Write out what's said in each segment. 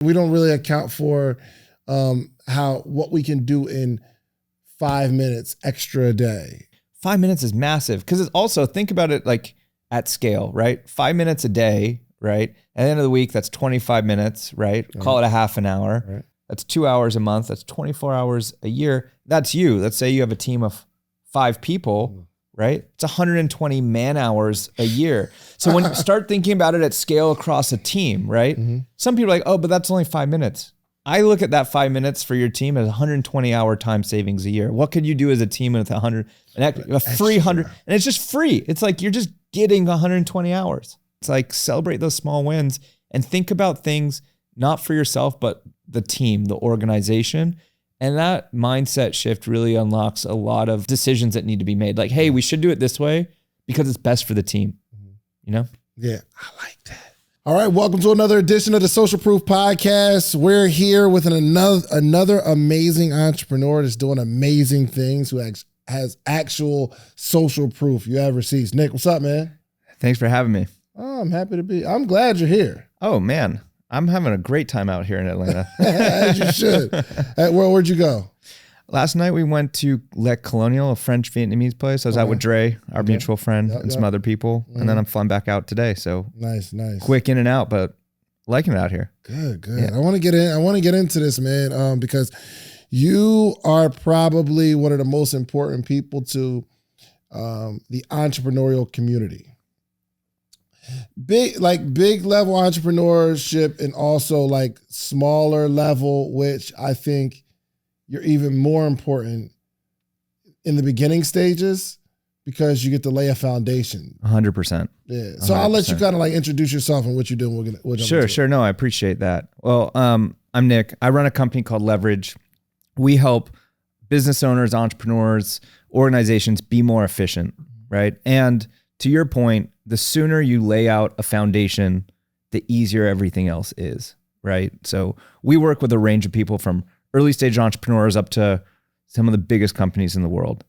We don't really account for what we can do in 5 minutes extra a day. 5 minutes is massive because it's also, think about it like at scale, right? 5 minutes a day, right? At the end of the week, that's 25 minutes, right? Call it a half an hour. Right. That's 2 hours a month. That's 24 hours a year. That's you. Let's say you have a team of 5 people, right? It's 120 man hours a year. So when you start thinking about it at scale across a team, right? Some people are like, oh, but that's only 5 minutes. I look at that 5 minutes for your team as 120 hour time savings a year. What could you do as a team with a free 100? And it's just free. It's like you're just getting 120 hours. It's like celebrate those small wins and think about things not for yourself, but the team, the organization. And that mindset shift really unlocks a lot of decisions that need to be made. Like, hey, we should do it this way because it's best for the team, you know? Yeah, I like that. All right, welcome to another edition of the Social Proof Podcast. We're here with another amazing entrepreneur that's doing amazing things, who has actual social proof. You have receipts. Nick, what's up, man? Thanks for having me. Oh, I'm glad you're here. Oh, man. I'm having a great time out here in Atlanta. As you should. Where'd you go? Last night we went to Le Colonial, a French Vietnamese place. I was out with Dre, our mutual friend, and some other people. And then I'm flying back out today. So nice. Quick in and out, but liking it out here. Good. Yeah. I want to get into this, man, because you are probably one of the most important people to the entrepreneurial community. Big level entrepreneurship, and also like smaller level, which I think you're even more important in the beginning stages because you get to lay a foundation. 100%. Yeah. So 100%. I'll let you kind of like introduce yourself and what you're doing. Sure. No, I appreciate that. Well, I'm Nick. I run a company called Leverage. We help business owners, entrepreneurs, organizations be more efficient, right? And to your point, the sooner you lay out a foundation, the easier everything else is, right? So we work with a range of people from early stage entrepreneurs up to some of the biggest companies in the world.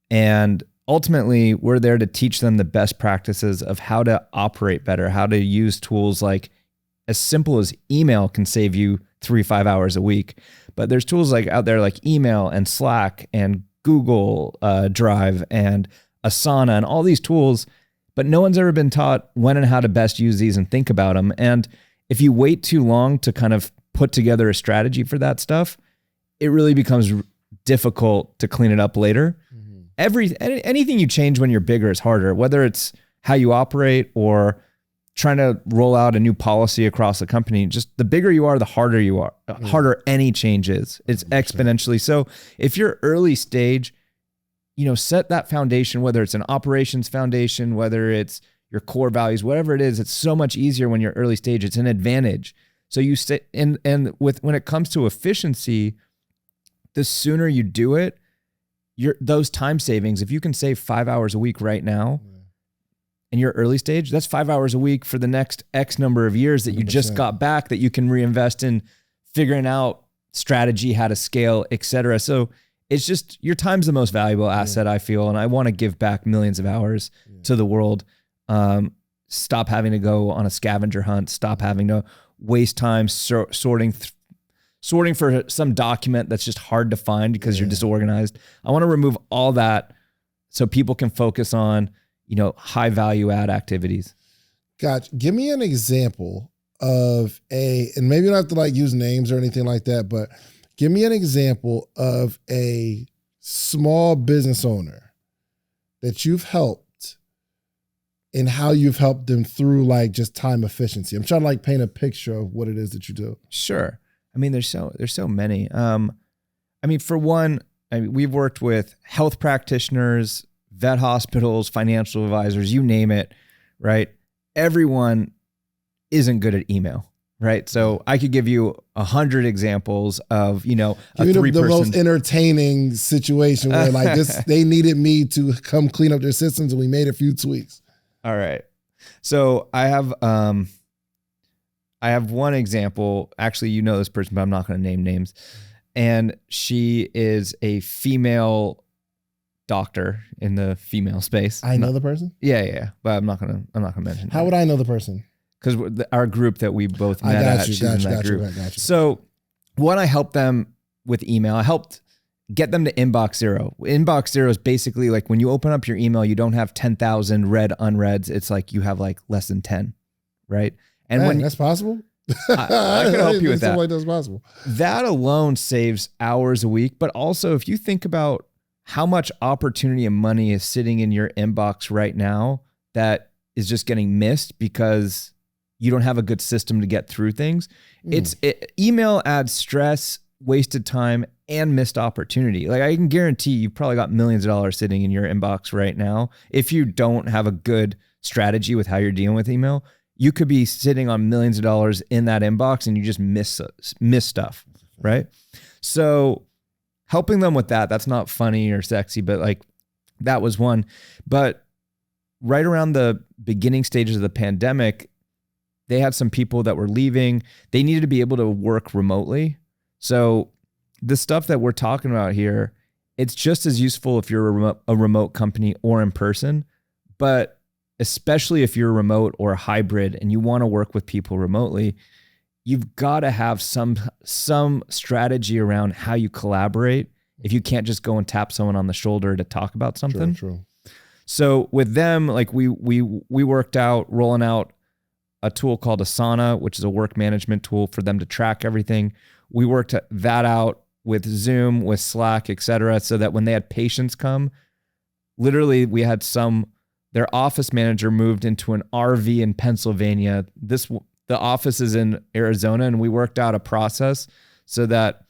And ultimately, we're there to teach them the best practices of how to operate better, how to use tools like as simple as email can save you 3-5 hours a week. But there's tools like out there like email and Slack and Google Drive and Asana and all these tools, but no one's ever been taught when and how to best use these and think about them. And if you wait too long to kind of put together a strategy for that stuff, it really becomes difficult to clean it up later. Anything you change when you're bigger is harder, whether it's how you operate or trying to roll out a new policy across the company. Just the bigger you are, the harder you are, harder any change is. It's exponentially. So if you're early stage, set that foundation, whether it's an operations foundation, whether it's your core values, whatever it is, it's so much easier when you're early stage. It's an advantage. So you say, and when it comes to efficiency, the sooner you do it, those time savings, if you can save 5 hours a week right now in your early stage, that's 5 hours a week for the next X number of years that you 100%. Just got back that you can reinvest in figuring out strategy, how to scale, et cetera. So it's just, your time's the most valuable asset, I feel. And I want to give back millions of hours to the world. Stop having to go on a scavenger hunt. Stop having to waste time sorting for some document that's just hard to find because you're disorganized. I want to remove all that so people can focus on, high value add activities. Gotcha. Give me an example of and maybe you don't have to like use names or anything like that, but give me an example of a small business owner that you've helped and how you've helped them through like just time efficiency. I'm trying to like paint a picture of what it is that you do. Sure. I mean, there's so many. For one, we've worked with health practitioners, vet hospitals, financial advisors, you name it, right? Everyone isn't good at email. Right. So I could give you 100 examples of, the most entertaining situation where like they needed me to come clean up their systems and we made a few tweaks. All right. So I have one example. Actually, this person, but I'm not going to name names. And she is a female doctor in the female space. I know the person? Yeah. But I'm not going to mention. How would I know the person? because our group that we both met at, she's in that group. Got you. So one, I helped them with email. I helped get them to inbox zero. Inbox zero is basically like when you open up your email, you don't have 10,000 read unreads. It's like you have like less than 10, right? And when that's possible. I can help you with that. Like that's possible. That alone saves hours a week. But also, if you think about how much opportunity and money is sitting in your inbox right now that is just getting missed because you don't have a good system to get through things. Email adds stress, wasted time, and missed opportunity. Like I can guarantee you've probably got millions of dollars sitting in your inbox right now. If you don't have a good strategy with how you're dealing with email, you could be sitting on millions of dollars in that inbox and you just miss stuff, right? So helping them with that's not funny or sexy, but like that was one. But right around the beginning stages of the pandemic, they had some people that were leaving. They needed to be able to work remotely. So the stuff that we're talking about here, it's just as useful if you're a remote company or in person, but especially if you're remote or a hybrid and you want to work with people remotely, you've got to have some strategy around how you collaborate if you can't just go and tap someone on the shoulder to talk about something. True. So with them, like we worked out rolling out a tool called Asana, which is a work management tool for them to track everything. We worked that out with Zoom, with Slack, et cetera, so that when they had patients come, literally we had their office manager moved into an RV in Pennsylvania. The office is in Arizona, and we worked out a process so that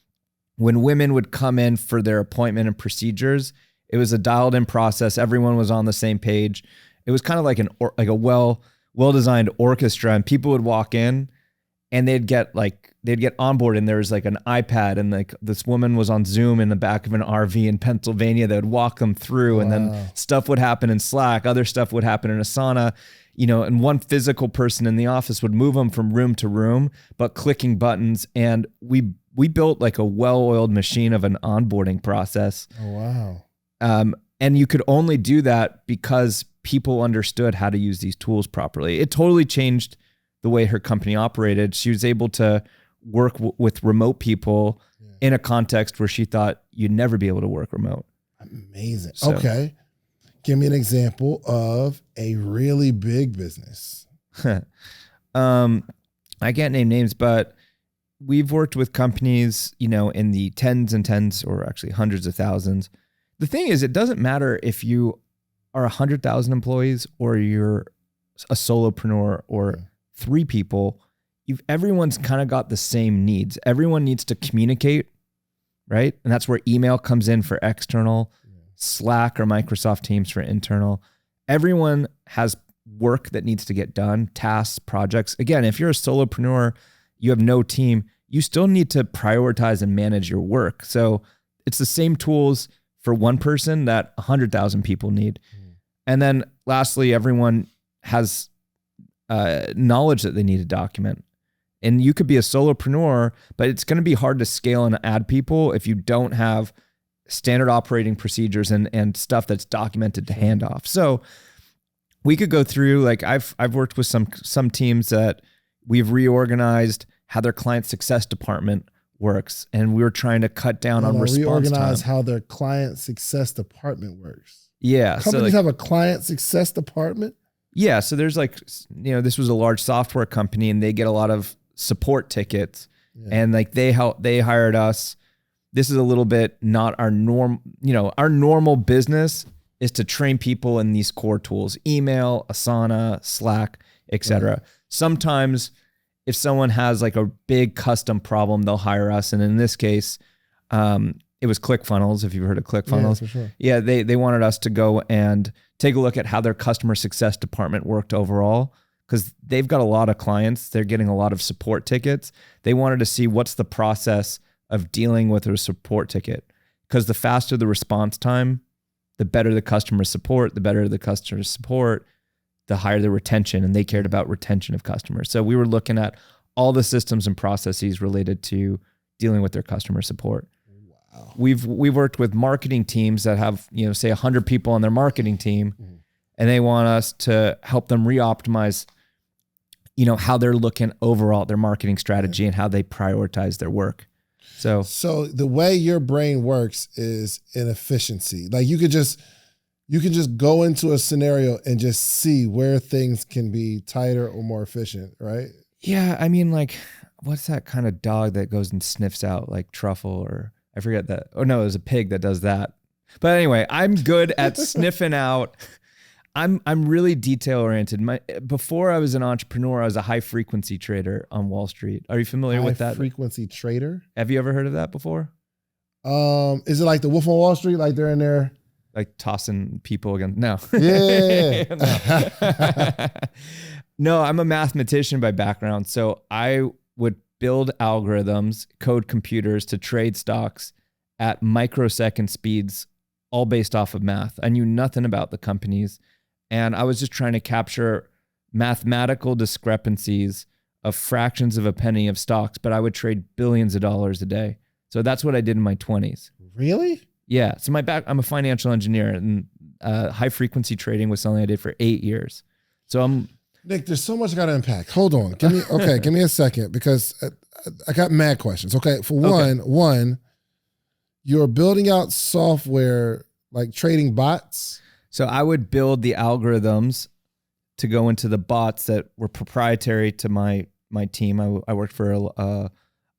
when women would come in for their appointment and procedures, it was a dialed in process. Everyone was on the same page. It was kind of like a well-designed orchestra, and people would walk in and they'd get onboarded, and there was like an iPad, and like this woman was on Zoom in the back of an RV in Pennsylvania that would walk them through. Wow. And then stuff would happen in Slack, other stuff would happen in Asana, and one physical person in the office would move them from room to room, but clicking buttons. And we built like a well-oiled machine of an onboarding process. Oh, wow. And you could only do that because people understood how to use these tools properly. It totally changed the way her company operated. She was able to work with remote people in a context where she thought you'd never be able to work remote. Amazing. So, okay. Give me an example of a really big business. I can't name names, but we've worked with companies, in the tens or actually hundreds of thousands. The thing is, it doesn't matter if you are 100,000 employees or you're a solopreneur or 3 people. Everyone's kind of got the same needs. Everyone needs to communicate, right? And that's where email comes in for external, Slack or Microsoft Teams for internal. Everyone has work that needs to get done, tasks, projects. Again, if you're a solopreneur, you have no team, you still need to prioritize and manage your work. So it's the same tools for one person that 100,000 people need. And then lastly, everyone has knowledge that they need to document. And you could be a solopreneur, but it's going to be hard to scale and add people if you don't have standard operating procedures and stuff that's documented to hand off. So we could go through, like I've worked with some teams that we've reorganized how their client success department works, and we were trying to cut down on response reorganize time. how their client success department works. Yeah, companies have a client success department. Yeah, so there's this was a large software company, and they get a lot of support tickets, and like they hired us. This is a little bit not our norm. Our normal business is to train people in these core tools: email, Asana, Slack, etc. Right. Sometimes, if someone has like a big custom problem, they'll hire us. And in this case, it was ClickFunnels. If you've heard of ClickFunnels, for sure. Yeah, they wanted us to go and take a look at how their customer success department worked overall, because they've got a lot of clients. They're getting a lot of support tickets. They wanted to see what's the process of dealing with a support ticket, because the faster the response time, the better the customer support, the higher the retention, and they cared about retention of customers. So we were looking at all the systems and processes related to dealing with their customer support. Wow. We've worked with marketing teams that have, say 100 people on their marketing team, and they want us to help them re-optimize how they're looking overall at their marketing strategy and how they prioritize their work. So the way your brain works is inefficiency. Like you can just go into a scenario and just see where things can be tighter or more efficient, right? yeah, I mean, like, what's that kind of dog that goes and sniffs out like truffle, or I forget that. Oh no, there's a pig that does that. But anyway, I'm good at sniffing out. I'm really detail oriented. Before I was an entrepreneur, I was a high frequency trader on Wall Street. Are you familiar with that? High frequency trader? Have you ever heard of that before? Is it like the Wolf on Wall Street? Like they're in there like tossing people again? No. Yeah. No, I'm a mathematician by background. So I would build algorithms, code computers to trade stocks at microsecond speeds, all based off of math. I knew nothing about the companies. And I was just trying to capture mathematical discrepancies of fractions of a penny of stocks, but I would trade billions of dollars a day. So that's what I did in my 20s. Really? Yeah. So I'm a financial engineer, and high frequency trading was something I did for 8 years. So Nick, there's so much I got to unpack. Hold on. Give me a second, because I got mad questions. Okay. For one, you're building out software like trading bots. So I would build the algorithms to go into the bots that were proprietary to my team. I worked for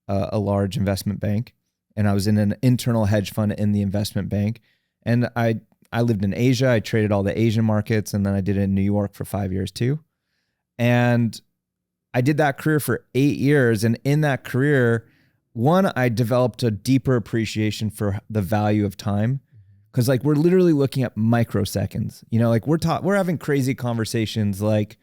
a large investment bank, and I was in an internal hedge fund in the investment bank. And I lived in Asia. I traded all the Asian markets, and then I did it in New York for 5 years too. And I did that career for 8 years. And in that career, one, I developed a deeper appreciation for the value of time. Cause like we're literally looking at microseconds, like we're having crazy conversations. Like,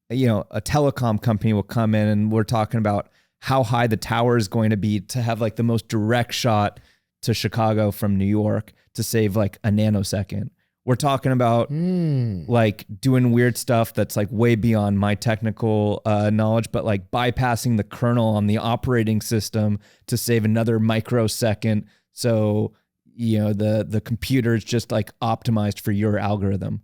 a telecom company will come in and we're talking about how high the tower is going to be to have like the most direct shot to Chicago from New York to save like a nanosecond. We're talking about like doing weird stuff that's like way beyond my technical knowledge, but like bypassing the kernel on the operating system to save another microsecond. So the computer is just like optimized for your algorithm,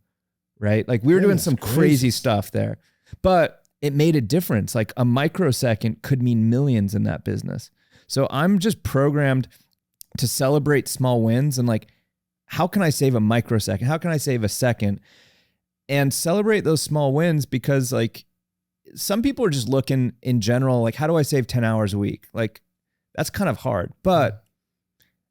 right? Like we were doing some crazy stuff there, but it made a difference. Like a microsecond could mean millions in that business. So I'm just programmed to celebrate small wins and like, how can I save a microsecond? How can I save a second? And celebrate those small wins, because like some people are just looking in general, like, how do I save 10 hours a week? Like that's kind of hard, but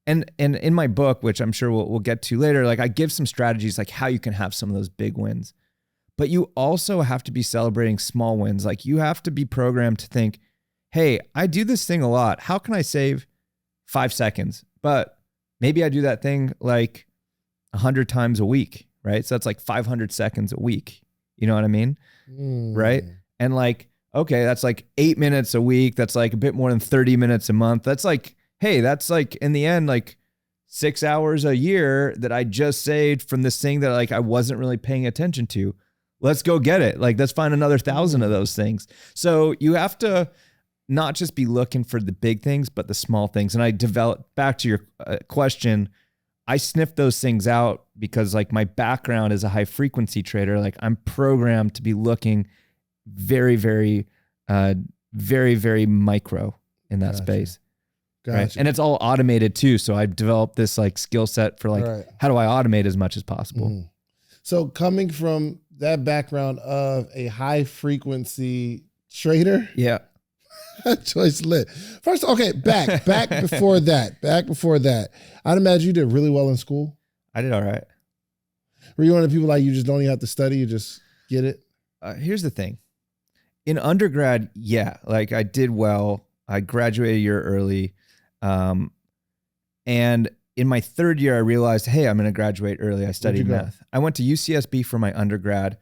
And in my book, which I'm sure we'll get to later, like I give some strategies like how you can have some of those big wins. But you also have to be celebrating small wins. Like you have to be programmed to think, hey, I do this thing a lot. How can I save 5 seconds? But maybe I do that thing like 100 times a week, right? So that's like 500 seconds a week. You know what I mean? Right? And like, okay, that's like 8 minutes a week. That's like a bit more than 30 minutes a month. That's like, hey, that's like in the end, like 6 hours a year that I just saved from this thing that like I wasn't really paying attention to. Let's go get it. Like, let's find another 1,000 of those things. So you have to not just be looking for the big things, but the small things. And I developed, back to your question, I sniffed those things out because like my background as a high frequency trader, like I'm programmed to be looking very, very, very, very micro in that space. Gotcha. Right. And it's all automated too. So I developed this like skill set for like, how do I automate as much as possible? So coming from that background of a high frequency trader. Yeah. Choice lit. First, okay, back before that. I'd imagine you did really well in school. I did all right. Were you one of the people like you just don't even have to study, you just get it? Here's the thing. In undergrad, yeah, like I did well. I graduated a year early. And in my third year, I realized, hey, I'm going to graduate early. I studied math. I went to UCSB for my undergrad.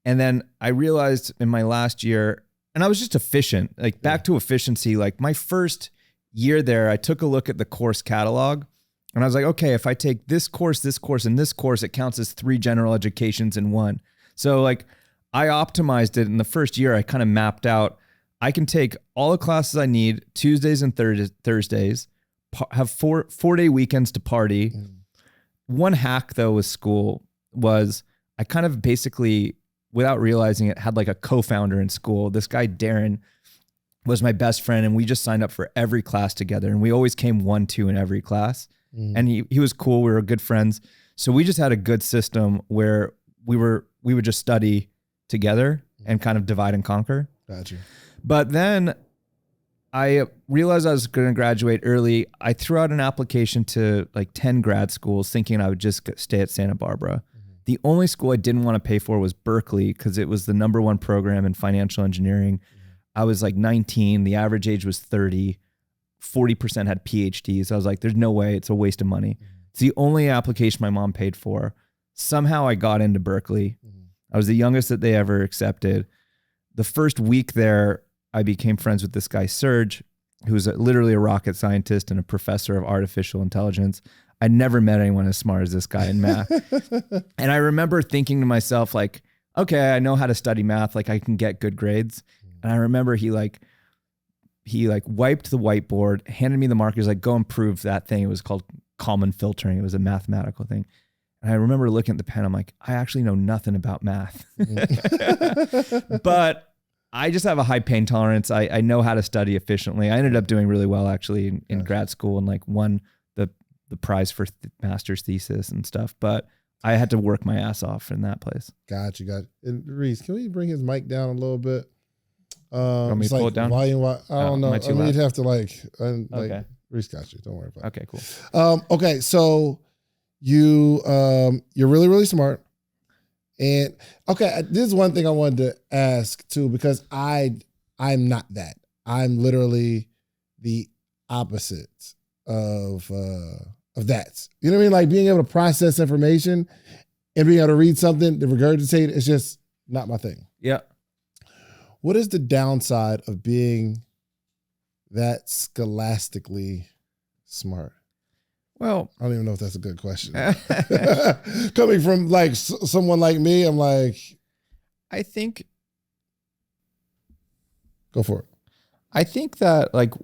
And then I realized in my last year, and I was just efficient, like back to efficiency. Like my first year there, I took a look at the course catalog and I was like, okay, if I take this course, and this course, it counts as 3 general educations in one. So like I optimized it in the first year. I kind of mapped out, I can take all the classes I need Tuesdays and Thursdays, have 4-day weekends to party. One hack though with school was I kind of basically without realizing it, had like a co-founder in school. This guy, Darren, was my best friend, and we just signed up for every class together. And we always came 1-2 in every class. And he was cool. We were good friends. So we just had a good system where we would just study together and kind of divide and conquer. Gotcha. But then I realized I was going to graduate early. I threw out an application to like 10 grad schools thinking I would just stay at Santa Barbara. The only school I didn't want to pay for was Berkeley because it was the #1 program in financial engineering. I was like 19. The average age was 30. 40% had PhDs. I was like, there's no way. It's a waste of money. It's the only application my mom paid for. Somehow I got into Berkeley. I was the youngest that they ever accepted. The first week there, I became friends with this guy, Serge, who's literally a rocket scientist and a professor of artificial intelligence. I never met anyone as smart as this guy in math. And I remember thinking to myself, like, okay, I know how to study math. Like I can get good grades. And I remember he wiped the whiteboard, handed me the markers, like, go improve that thing. It was called common filtering. It was a mathematical thing. And I remember looking at the pen. I'm like, I actually know nothing about math, but I just have a high pain tolerance. I know how to study efficiently. I ended up doing really well actually in grad school and like won the prize for master's thesis and stuff. But I had to work my ass off in that place. Gotcha. And Reese, can we bring his mic down a little bit? Want me to pull it down? Volume, I don't know. I mean, you'd have to okay. Reese got you. Don't worry about it. Okay, cool. Okay, so you're really, really smart. And okay, this is one thing I wanted to ask too, because I'm not that. I'm literally the opposite of that. You know what I mean? Like being able to process information and being able to read something, to regurgitate it, it's just not my thing. Yeah. What is the downside of being that scholastically smart? Well, I don't even know if that's a good question. Coming from like someone like me, I'm like, I think, go for it. I think that like,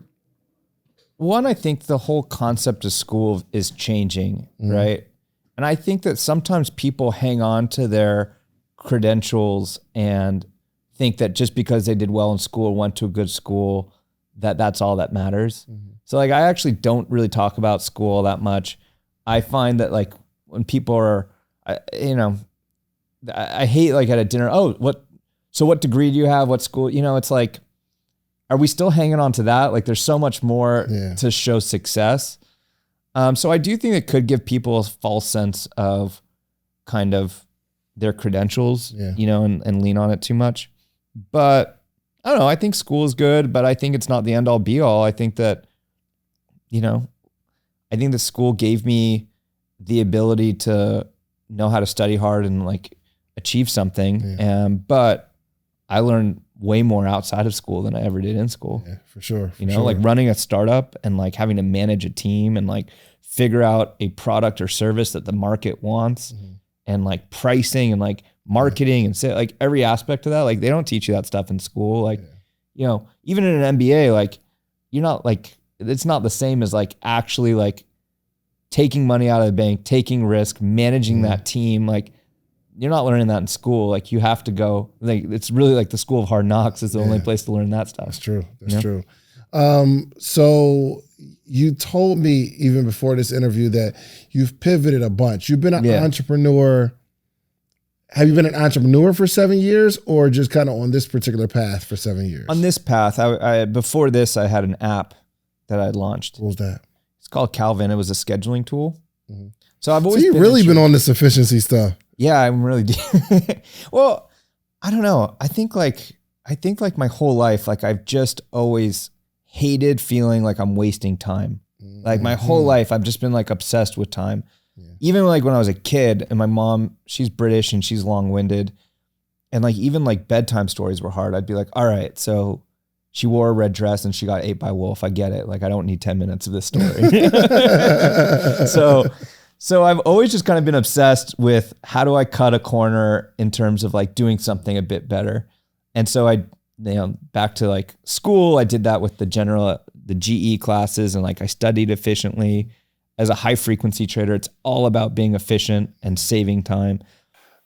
one, I think the whole concept of school is changing, right? And I think that sometimes people hang on to their credentials and think that just because they did well in school, went to a good school, that's all that matters. So like, I actually don't really talk about school that much. I find that like when people are, I hate like at a dinner, what degree do you have? What school? You know, it's like, are we still hanging on to that? Like there's so much more to show success. So I do think it could give people a false sense of kind of their credentials, and lean on it too much. But I don't know. I think school is good, but I think it's not the end all be all. I think that, I think the school gave me the ability to know how to study hard and like achieve something. But I learned way more outside of school than I ever did in school. Yeah, for sure. Like running a startup and like having to manage a team and like figure out a product or service that the market wants and like pricing and like marketing and say like every aspect of that. Like they don't teach you that stuff in school. Like, even in an MBA, like you're not like, it's not the same as like actually like taking money out of the bank, taking risk, managing that team. Like you're not learning that in school. Like you have to go, like, it's really like the school of hard knocks is the only place to learn that stuff. That's true. That's true. So you told me even before this interview that you've pivoted a bunch. You've been an entrepreneur. Have you been an entrepreneur for 7 years or just kind of on this particular path for 7 years? On this path, I before this, I had an app that I launched. What was that? It's called Calvin. It was a scheduling tool. So I've always been on this efficiency stuff. Yeah, I'm really well, I don't know. I think like my whole life, like I've just always hated feeling like I'm wasting time. Like my whole life, I've just been like obsessed with time. Even like when I was a kid and my mom, she's British and she's long-winded. And like, even like bedtime stories were hard. I'd be like, all right, so she wore a red dress and she got ate by a wolf. I get it. Like, I don't need 10 minutes of this story. So I've always just kind of been obsessed with how do I cut a corner in terms of like doing something a bit better. And so back to like school, I did that with the GE classes and like I studied efficiently. As a high frequency trader, it's all about being efficient and saving time.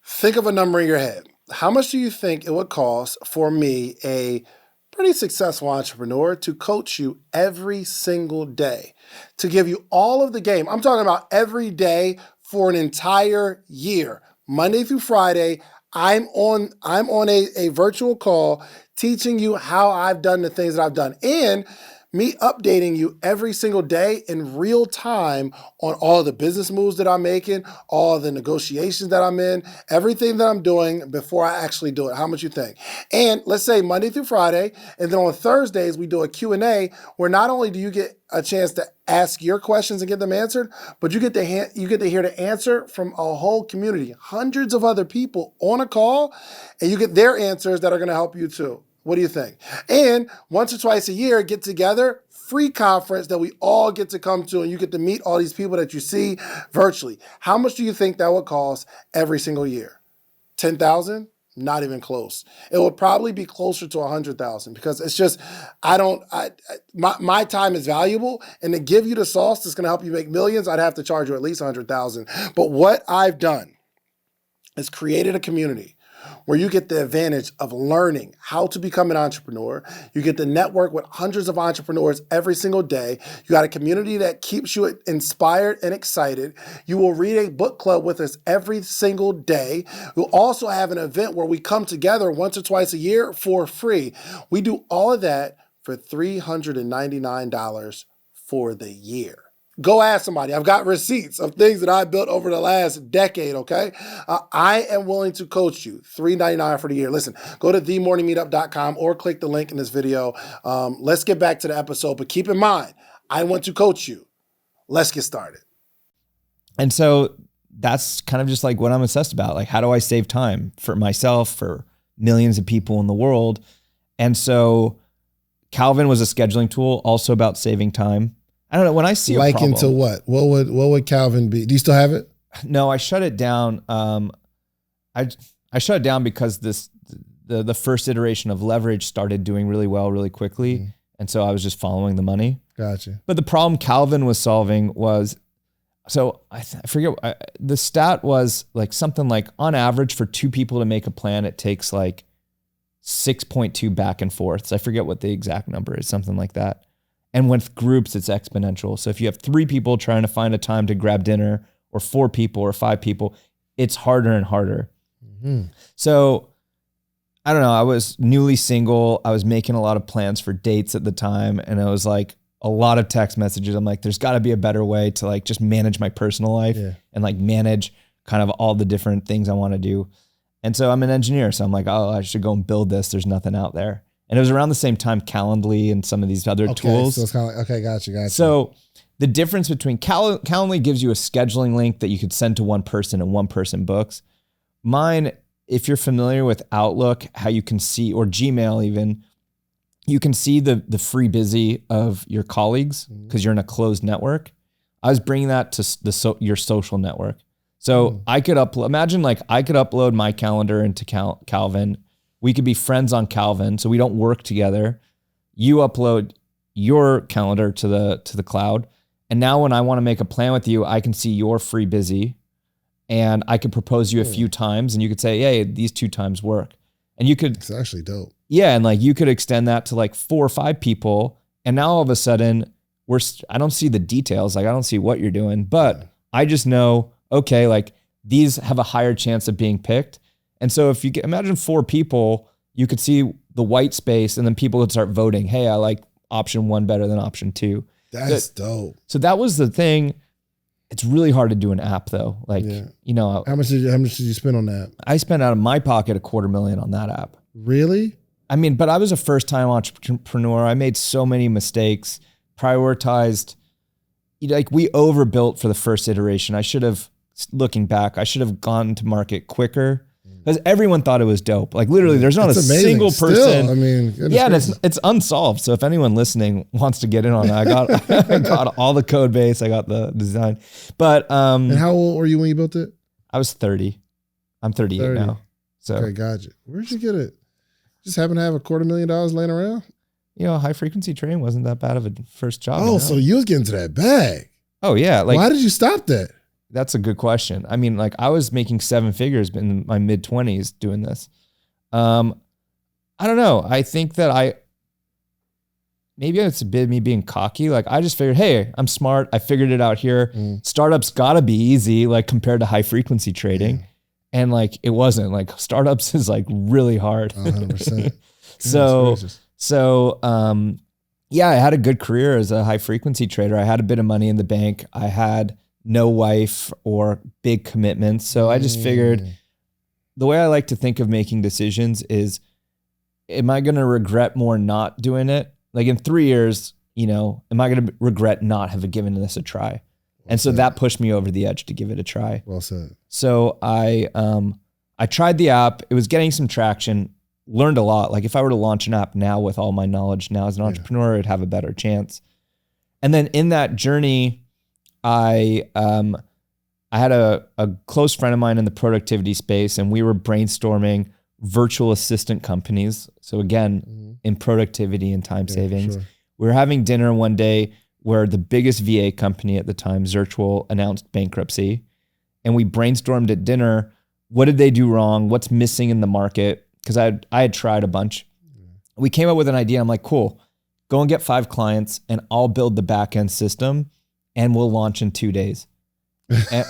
Think of a number in your head. how much do you think it would cost for me, a pretty successful entrepreneur, to coach you every single day, to give you all of the game? I'm talking about every day for an entire year, Monday through Friday. I'm on a virtual call teaching you how I've done the things that I've done, and me updating you every single day in real time on all the business moves that I'm making, all the negotiations that I'm in, everything that I'm doing before I actually do it. How much you think? And let's say Monday through Friday, and then on Thursdays we do a Q&A where not only do you get a chance to ask your questions and get them answered, but you get to hear the answer from a whole community, hundreds of other people on a call, and you get their answers that are going to help you too. What do you think? And once or twice a year, get together, free conference that we all get to come to, and you get to meet all these people that you see virtually. How much do you think that would cost every single year? 10,000? Not even close. It would probably be closer to 100,000, because it's just, my time is valuable, and to give you the sauce that's going to help you make millions, I'd have to charge you at least 100,000. But what I've done is created a community where you get the advantage of learning how to become an entrepreneur. You get to network with hundreds of entrepreneurs every single day. You got a community that keeps you inspired and excited. You will read a book club with us every single day. We'll also have an event where we come together once or twice a year for free. We do all of that for $399 for the year. Go ask somebody. I've got receipts of things that I built over the last decade, okay? I am willing to coach you. $399 for the year. Listen, go to themorningmeetup.com or click the link in this video. Let's get back to the episode, but keep in mind, I want to coach you. Let's get started. And so that's kind of just like what I'm obsessed about. Like, how do I save time for myself, for millions of people in the world? And so Calvin was a scheduling tool, also about saving time. I don't know. When I see a problem, into what? What would Calvin be? Do you still have it? No, I shut it down. I shut it down because the first iteration of Leverage started doing really well really quickly, and so I was just following the money. Gotcha. But the problem Calvin was solving was, so I forget, the stat was like something like on average for two people to make a plan, it takes like 6.2 back and forths. I forget what the exact number is, something like that. And with groups, it's exponential. So if you have 3 people trying to find a time to grab dinner, or 4 people or 5 people, it's harder and harder. Mm-hmm. So I don't know. I was newly single. I was making a lot of plans for dates at the time. And it was like a lot of text messages. I'm like, there's got to be a better way to like just manage my personal life and like manage kind of all the different things I want to do. And so I'm an engineer. So I'm like, oh, I should go and build this. There's nothing out there. And it was around the same time Calendly and some of these other tools. So it's kind of like, okay, gotcha. So the difference between Calendly gives you a scheduling link that you could send to one person and one person books. Mine, if you're familiar with Outlook, how you can see, or Gmail even, you can see the free busy of your colleagues because you're in a closed network. I was bringing that to your social network. So I could imagine like I could upload my calendar into Calvin. We could be friends on Calvin, so we don't work together. You upload your calendar to the cloud, and now when I want to make a plan with you, I can see your free busy, and I could propose you a few times, and you could say, "Hey, these 2 times work," and you could. It's actually dope. Yeah, and like you could extend that to like 4 or 5 people, and now all of a sudden I don't see the details, like I don't see what you're doing, but I just know, okay, like these have a higher chance of being picked. And so if you imagine 4 people, you could see the white space, and then people would start voting. Hey, I like option 1 better than option 2. That's dope. So that was the thing. It's really hard to do an app though. Like, you know, how much did you spend on that? I spent out of my pocket $250,000 on that app. Really? I mean, but I was a first time entrepreneur. I made so many mistakes, prioritized, like we overbuilt for the first iteration. Looking back, I should have gone to market quicker. Because everyone thought it was dope. Like literally, there's not a single person. Still, I mean, and it's unsolved. So if anyone listening wants to get in on it, I got all the code base. I got the design. But and how old were you when you built it? I was 30. I'm 38 now. So okay, gotcha. Where'd you get it? Just happen to have $250,000 laying around? You know, high frequency trading wasn't that bad of a first job. Oh, so you was getting to that bag. Oh yeah. Like, why did you stop that? That's a good question. I mean, like I was making 7 figures in my mid-20s doing this. I don't know. I think that maybe it's a bit me being cocky. Like I just figured, hey, I'm smart. I figured it out here. Startups gotta be easy, like compared to high frequency trading. Yeah. And like, it wasn't. Like startups is like really hard. 100%. Yeah, I had a good career as a high frequency trader. I had a bit of money in the bank. I had no wife or big commitments. So I just figured the way I like to think of making decisions is, am I going to regret more not doing it? Like in 3 years, you know, am I going to regret not having given this a try? And so that pushed me over the edge to give it a try. Well said. So I tried the app. It was getting some traction, learned a lot. Like if I were to launch an app now with all my knowledge now as an entrepreneur, I'd have a better chance. And then in that journey, I had a close friend of mine in the productivity space, and we were brainstorming virtual assistant companies. So again, in productivity and time savings. Sure. We were having dinner one day where the biggest VA company at the time, Zirtual, announced bankruptcy. And we brainstormed at dinner, what did they do wrong? What's missing in the market? Because I had tried a bunch. We came up with an idea. I'm like, cool, go and get 5 clients and I'll build the back end system and we'll launch in 2 days. And,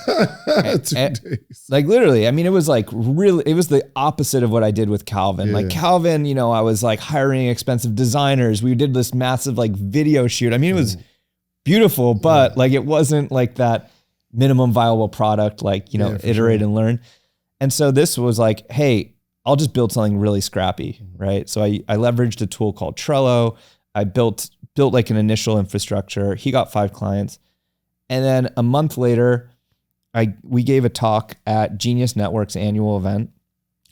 2 days. Like literally, I mean, it was like really, it was the opposite of what I did with Calvin. Like Calvin, you know, I was like hiring expensive designers. We did this massive like video shoot. I mean, it was beautiful, but like, it wasn't like that minimum viable product, like, you know, iterate and learn. And so this was like, hey, I'll just build something really scrappy, right? So I leveraged a tool called Trello. I built like an initial infrastructure. He got 5 clients. And then a month later, we gave a talk at Genius Network's annual event.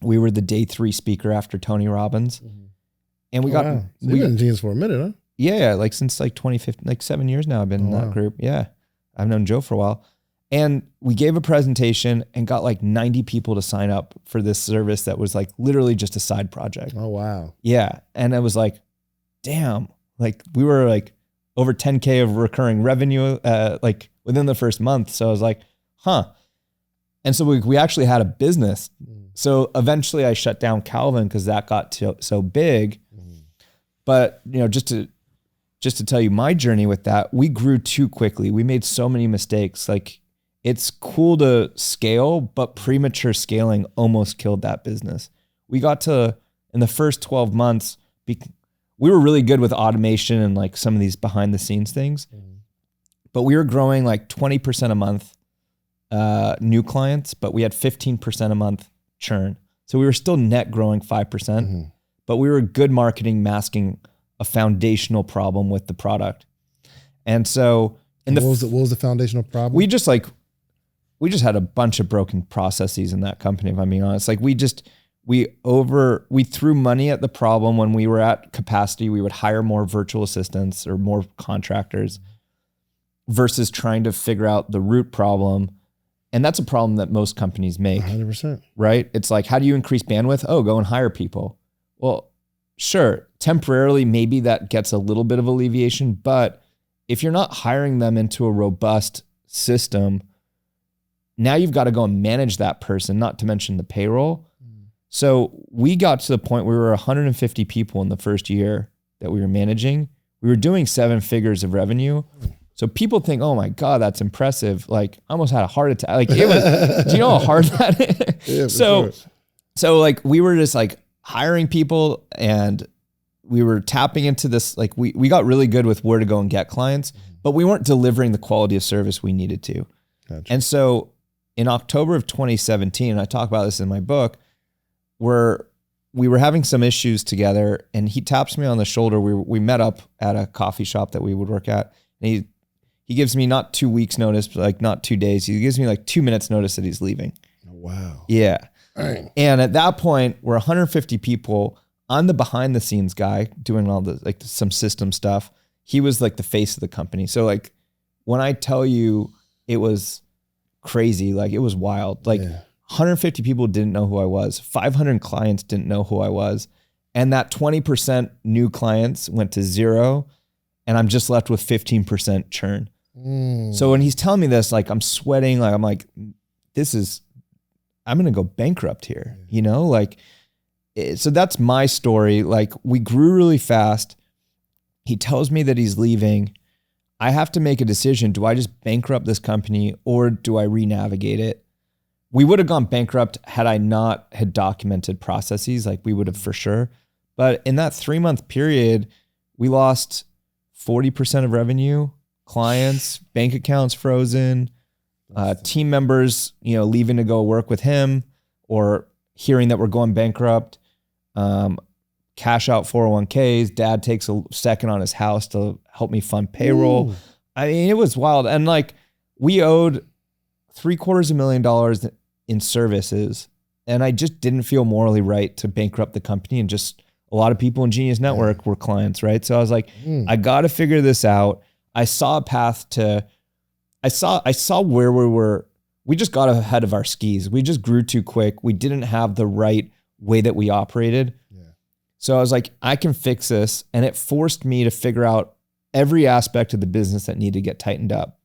We were the day 3 speaker after Tony Robbins. And we got... So you've been in Genius for a minute, huh? Yeah, like since like 2015, like 7 years now I've been in that group. Yeah, I've known Joe for a while. And we gave a presentation and got like 90 people to sign up for this service that was like literally just a side project. Oh, wow. Yeah. And it was like, damn, like we were like over 10K of recurring revenue like within the first month. So I was like, huh. And so we actually had a business. So eventually I shut down Calvin because that got so big. But, you know, just to tell you my journey with that, we grew too quickly. We made so many mistakes. Like, it's cool to scale, but premature scaling almost killed that business. We got to, in the first 12 months, we were really good with automation and like some of these behind the scenes things, but we were growing like 20% a month new clients, but we had 15% a month churn. So we were still net growing 5%, but we were good marketing masking a foundational problem with the product. And so what was the foundational problem? We just had a bunch of broken processes in that company, if I'm being honest. Like we threw money at the problem. When we were at capacity, we would hire more virtual assistants or more contractors versus trying to figure out the root problem. And that's a problem that most companies make. 100%. Right? It's like, how do you increase bandwidth? Oh, go and hire people. Well, sure, temporarily, maybe that gets a little bit of alleviation, but if you're not hiring them into a robust system, now you've got to go and manage that person, not to mention the payroll. So we got to the point where we were 150 people in the first year that we were managing. We were doing 7 figures of revenue. So people think, oh my God, that's impressive. Like I almost had a heart attack. Like it was, do you know how hard that is? So like we were just like hiring people and we were tapping into this. Like we got really good with where to go and get clients, but we weren't delivering the quality of service we needed to. Gotcha. And so in October of 2017, and I talk about this in my book, where we were having some issues together and he taps me on the shoulder. We met up at a coffee shop that we would work at. And he gives me not 2 weeks notice, but like not 2 days. He gives me like 2 minutes notice that he's leaving. Oh, wow. Yeah. Dang. And at that point, we're 150 people. I'm the behind the scenes guy doing all the like some system stuff. He was like the face of the company. So like when I tell you it was crazy, like it was wild. Like 150 people didn't know who I was. 500 clients didn't know who I was. And that 20% new clients went to 0. And I'm just left with 15% churn. So when he's telling me this, like I'm sweating, like I'm like, I'm going to go bankrupt here. You know, like so that's my story. Like we grew really fast. He tells me that he's leaving. I have to make a decision. Do I just bankrupt this company or do I re-navigate it? We would have gone bankrupt had I not had documented processes. Like we would have for sure. But in that 3-month period, we lost 40% of revenue, clients, bank accounts frozen, team members, leaving to go work with him or hearing that we're going bankrupt, cash out 401ks. Dad takes a second on his house to help me fund payroll. Ooh. I mean, it was wild. And like we owed $750,000 in services. And I just didn't feel morally right to bankrupt the company. And just a lot of people in Genius Network were clients, right? So I was like, I got to figure this out. I saw a path to, I saw where we were. We just got ahead of our skis. We just grew too quick. We didn't have the right way that we operated. Yeah. So I was like, I can fix this. And it forced me to figure out every aspect of the business that needed to get tightened up.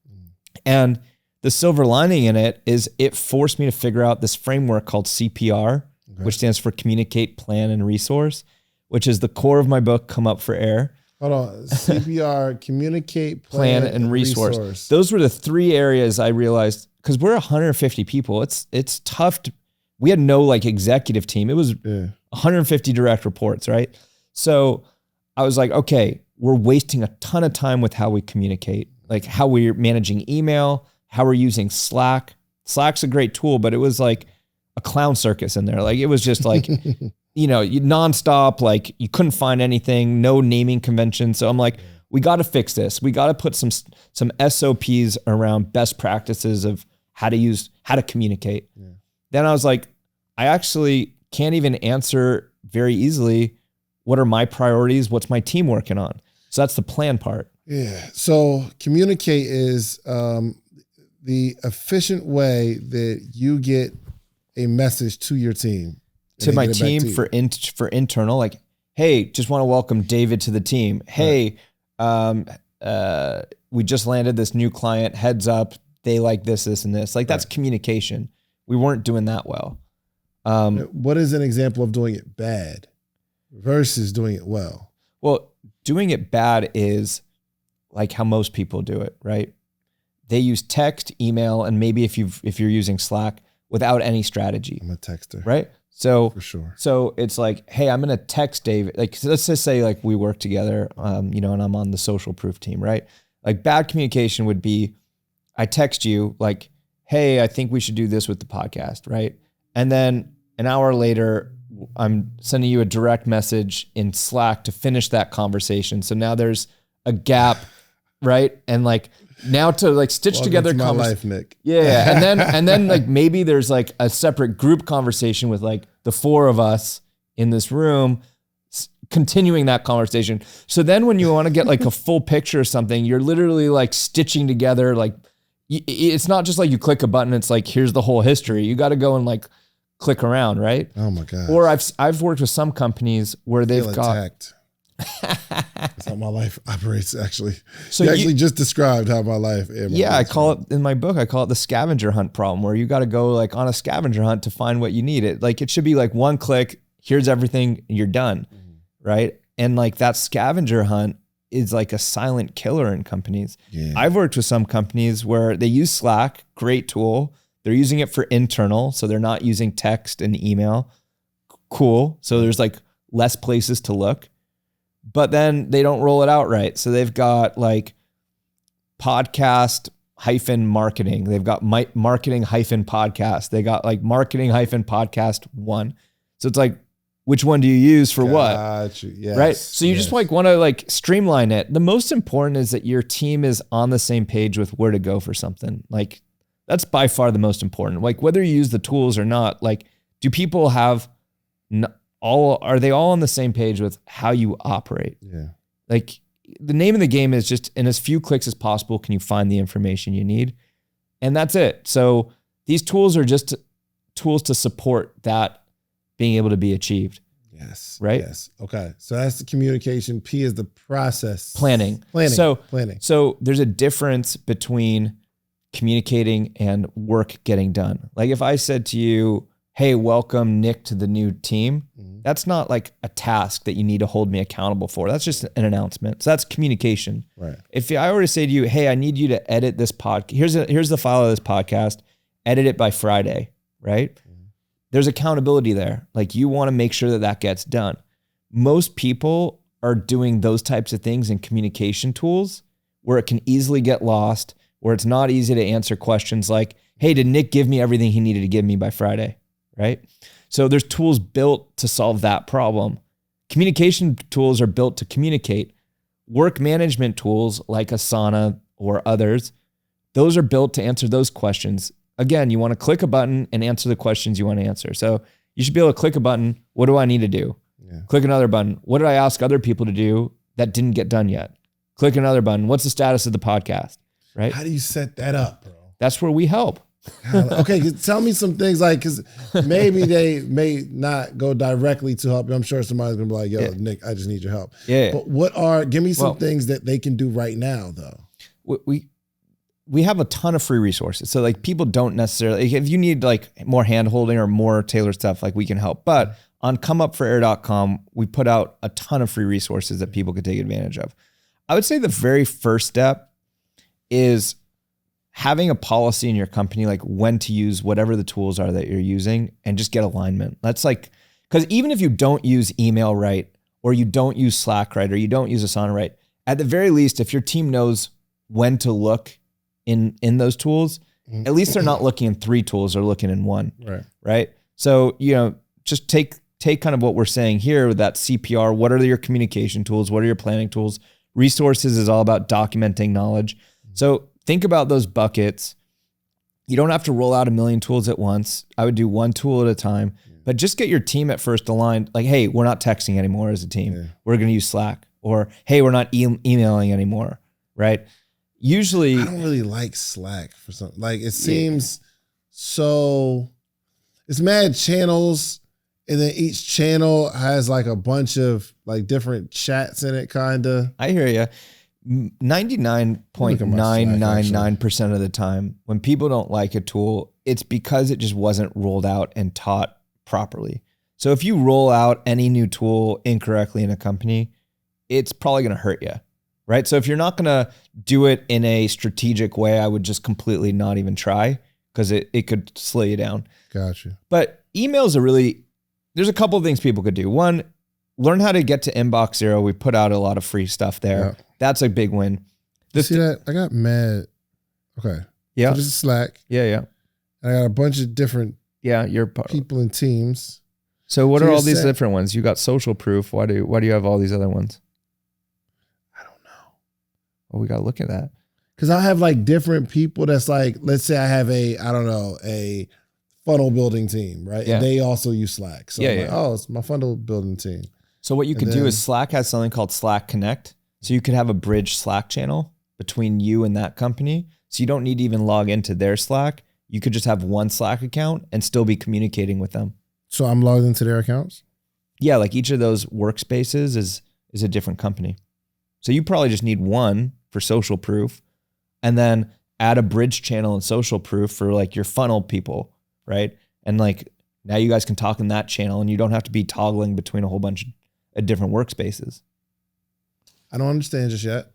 And the silver lining in it is it forced me to figure out this framework called CPR, which stands for Communicate, Plan, and Resource, which is the core of my book, Come Up for Air. Hold on. CPR, Communicate, Plan, and Resource. Those were the 3 areas I realized, because we're 150 people. It's tough. We had no like executive team. It was 150 direct reports, right? So I was like, okay, we're wasting a ton of time with how we communicate, like how we're managing email, how we're using Slack. Slack's a great tool, but it was like a clown circus in there. Like it was just like, nonstop, like you couldn't find anything, no naming convention. So I'm like, we got to fix this. We got to put some SOPs around best practices of how to communicate. Yeah. Then I was like, I actually can't even answer very easily. What are my priorities? What's my team working on? So that's the plan part. Yeah. So communicate is the efficient way that you get a message to your team. To my team for internal, like, hey, just want to welcome David to the team. Hey, we just landed this new client. Heads up, they like this, and this. Like that's communication. We weren't doing that well. What is an example of doing it bad versus doing it well? Well, doing it bad is like how most people do it, right? They use text, email, and maybe if you're using Slack without any strategy. I'm a texter, right? So for sure. So it's like, hey, I'm gonna text David. Like, so let's just say like we work together, and I'm on the social proof team, right? Like bad communication would be, I text you like, hey, I think we should do this with the podcast, right? And then an hour later, I'm sending you a direct message in Slack to finish that conversation. So now there's a gap, right? And like now to like stitch together my life, Nick. Yeah. And then like maybe there's like a separate group conversation with like the 4 of us in this room continuing that conversation. So then when you want to get like a full picture or something, you're literally like stitching together. Like it's not just like you click a button. It's like, here's the whole history. You got to go and like click around, right? Oh my God. Or I've worked with some companies where they've got attacked. That's how my life operates, actually. So you just described how my life. I call it in my book. I call it the scavenger hunt problem, where you got to go like on a scavenger hunt to find what you need. It should be like one click. Here's everything. You're done, right? And like that scavenger hunt is like a silent killer in companies. Yeah. I've worked with some companies where they use Slack, great tool. They're using it for internal, so they're not using text and email. Cool. So there's like less places to look. But then they don't roll it out right. So they've got like podcast -marketing. They've got marketing -podcast. They got like marketing -podcast 1. So it's like, which one do you use for what? Yes, right. So you just like want to like streamline it. The most important is that your team is on the same page with where to go for something. Like that's by far the most important. Like whether you use the tools or not, like do people have are they all on the same page with how you operate? Yeah. Like the name of the game is just in as few clicks as possible, can you find the information you need? And that's it. So these tools are just tools to support that being able to be achieved. Yes. Right? Yes. Okay. So that's the communication. P is the process. Planning. Planning. So there's a difference between communicating and work getting done. Like if I said to you, hey, welcome Nick to the new team. That's not like a task that you need to hold me accountable for. That's just an announcement. So that's communication. Right. If I were to say to you, hey, I need you to edit this podcast. Here's the file of this podcast. Edit it by Friday, right? There's accountability there. Like you want to make sure that gets done. Most people are doing those types of things in communication tools where it can easily get lost, where it's not easy to answer questions like, hey, did Nick give me everything he needed to give me by Friday, right? So there's tools built to solve that problem. Communication tools are built to communicate. Work management tools like Asana or others, those are built to answer those questions. Again, you want to click a button and answer the questions you want to answer. So you should be able to click a button. What do I need to do? Yeah. Click another button. What did I ask other people to do that didn't get done yet? Click another button. What's the status of the podcast? Right? How do you set that up, bro? That's where we help. Okay, tell me some things like, because maybe they may not go directly to help you. I'm sure somebody's gonna be like, yo, Nick, I just need your help. Yeah. But give me some things that they can do right now though. We have a ton of free resources. So like people don't necessarily, if you need like more hand holding or more tailored stuff, like we can help. But on comeupforair.com, we put out a ton of free resources that people could take advantage of. I would say the very first step is having a policy in your company, like when to use whatever the tools are that you're using and just get alignment. That's like, because even if you don't use email right, or you don't use Slack right, or you don't use Asana right, at the very least, if your team knows when to look in those tools, at least they're not looking in 3 tools, they're looking in 1. Right. So, just take kind of what we're saying here with that CPR. What are your communication tools? What are your planning tools? Resources is all about documenting knowledge. So think about those buckets. You don't have to roll out a million tools at once. I would do 1 tool at a time, but just get your team at first aligned. Like, hey, we're not texting anymore as a team. Yeah. We're going to use Slack. Or, hey, we're not emailing anymore. Right. Usually, I don't really like Slack for something. Like it seems so. It's mad channels, and then each channel has like a bunch of like different chats in it, kind of. I hear you. 99.999% of the time, when people don't like a tool, it's because it just wasn't rolled out and taught properly. So if you roll out any new tool incorrectly in a company, it's probably going to hurt you. Right. So if you're not going to do it in a strategic way, I would just completely not even try because it could slow you down. Gotcha. But emails there's a couple of things people could do. One, learn how to get to inbox zero. We put out a lot of free stuff there. Yeah. That's a big win. See that? I got mad. Okay. Yeah. So this is Slack. Yeah. And I got a bunch of different your people and teams. So what are all these different ones? You got social proof. Why do you have all these other ones? Well, we got to look at that. Because I have like different people that's like, let's say I have a funnel building team, right? Yeah. And they also use Slack. So I'm like, yeah. oh, it's my funnel building team. So what you could do is Slack has something called Slack Connect. So you could have a bridge Slack channel between you and that company. So you don't need to even log into their Slack. You could just have one Slack account and still be communicating with them. So I'm logged into their accounts? Yeah, like each of those workspaces is a different company. So you probably just need one for social proof, and then add a bridge channel and social proof for like your funnel people, right? And like now you guys can talk in that channel and you don't have to be toggling between a whole bunch of different workspaces. I don't understand just yet.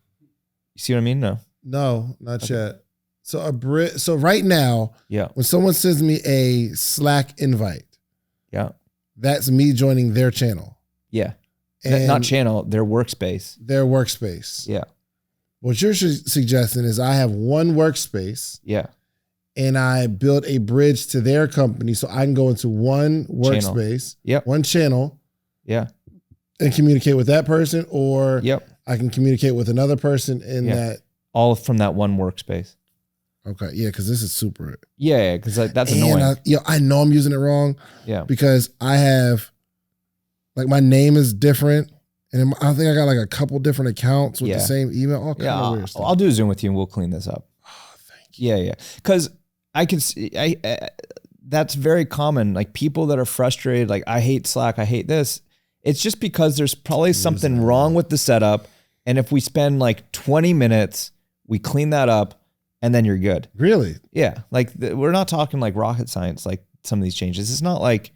You see what I mean? No, not yet. So so right now, when someone sends me a Slack invite, that's me joining their channel. Yeah. And not channel, their workspace. Their workspace. Yeah. What you're suggesting is I have one workspace. Yeah. And I build a bridge to their company so I can go into one workspace, one channel. Yeah. And communicate with that person, or I can communicate with another person in that. All from that one workspace. Okay. Yeah. Cause this is super. Yeah. Cause that's annoying. I know I'm using it wrong. Yeah. Because I have, like, my name is different. And I think I got like a couple different accounts with the same email. All kind of weird stuff. I'll do a Zoom with you and we'll clean this up. Oh, thank you. Yeah. Cause I can see, that's very common. Like people that are frustrated, like I hate Slack, I hate this. It's just because there's probably something wrong with the setup. And if we spend like 20 minutes, we clean that up and then you're good. Really? Yeah. Like we're not talking like rocket science. Like some of these changes. It's not like,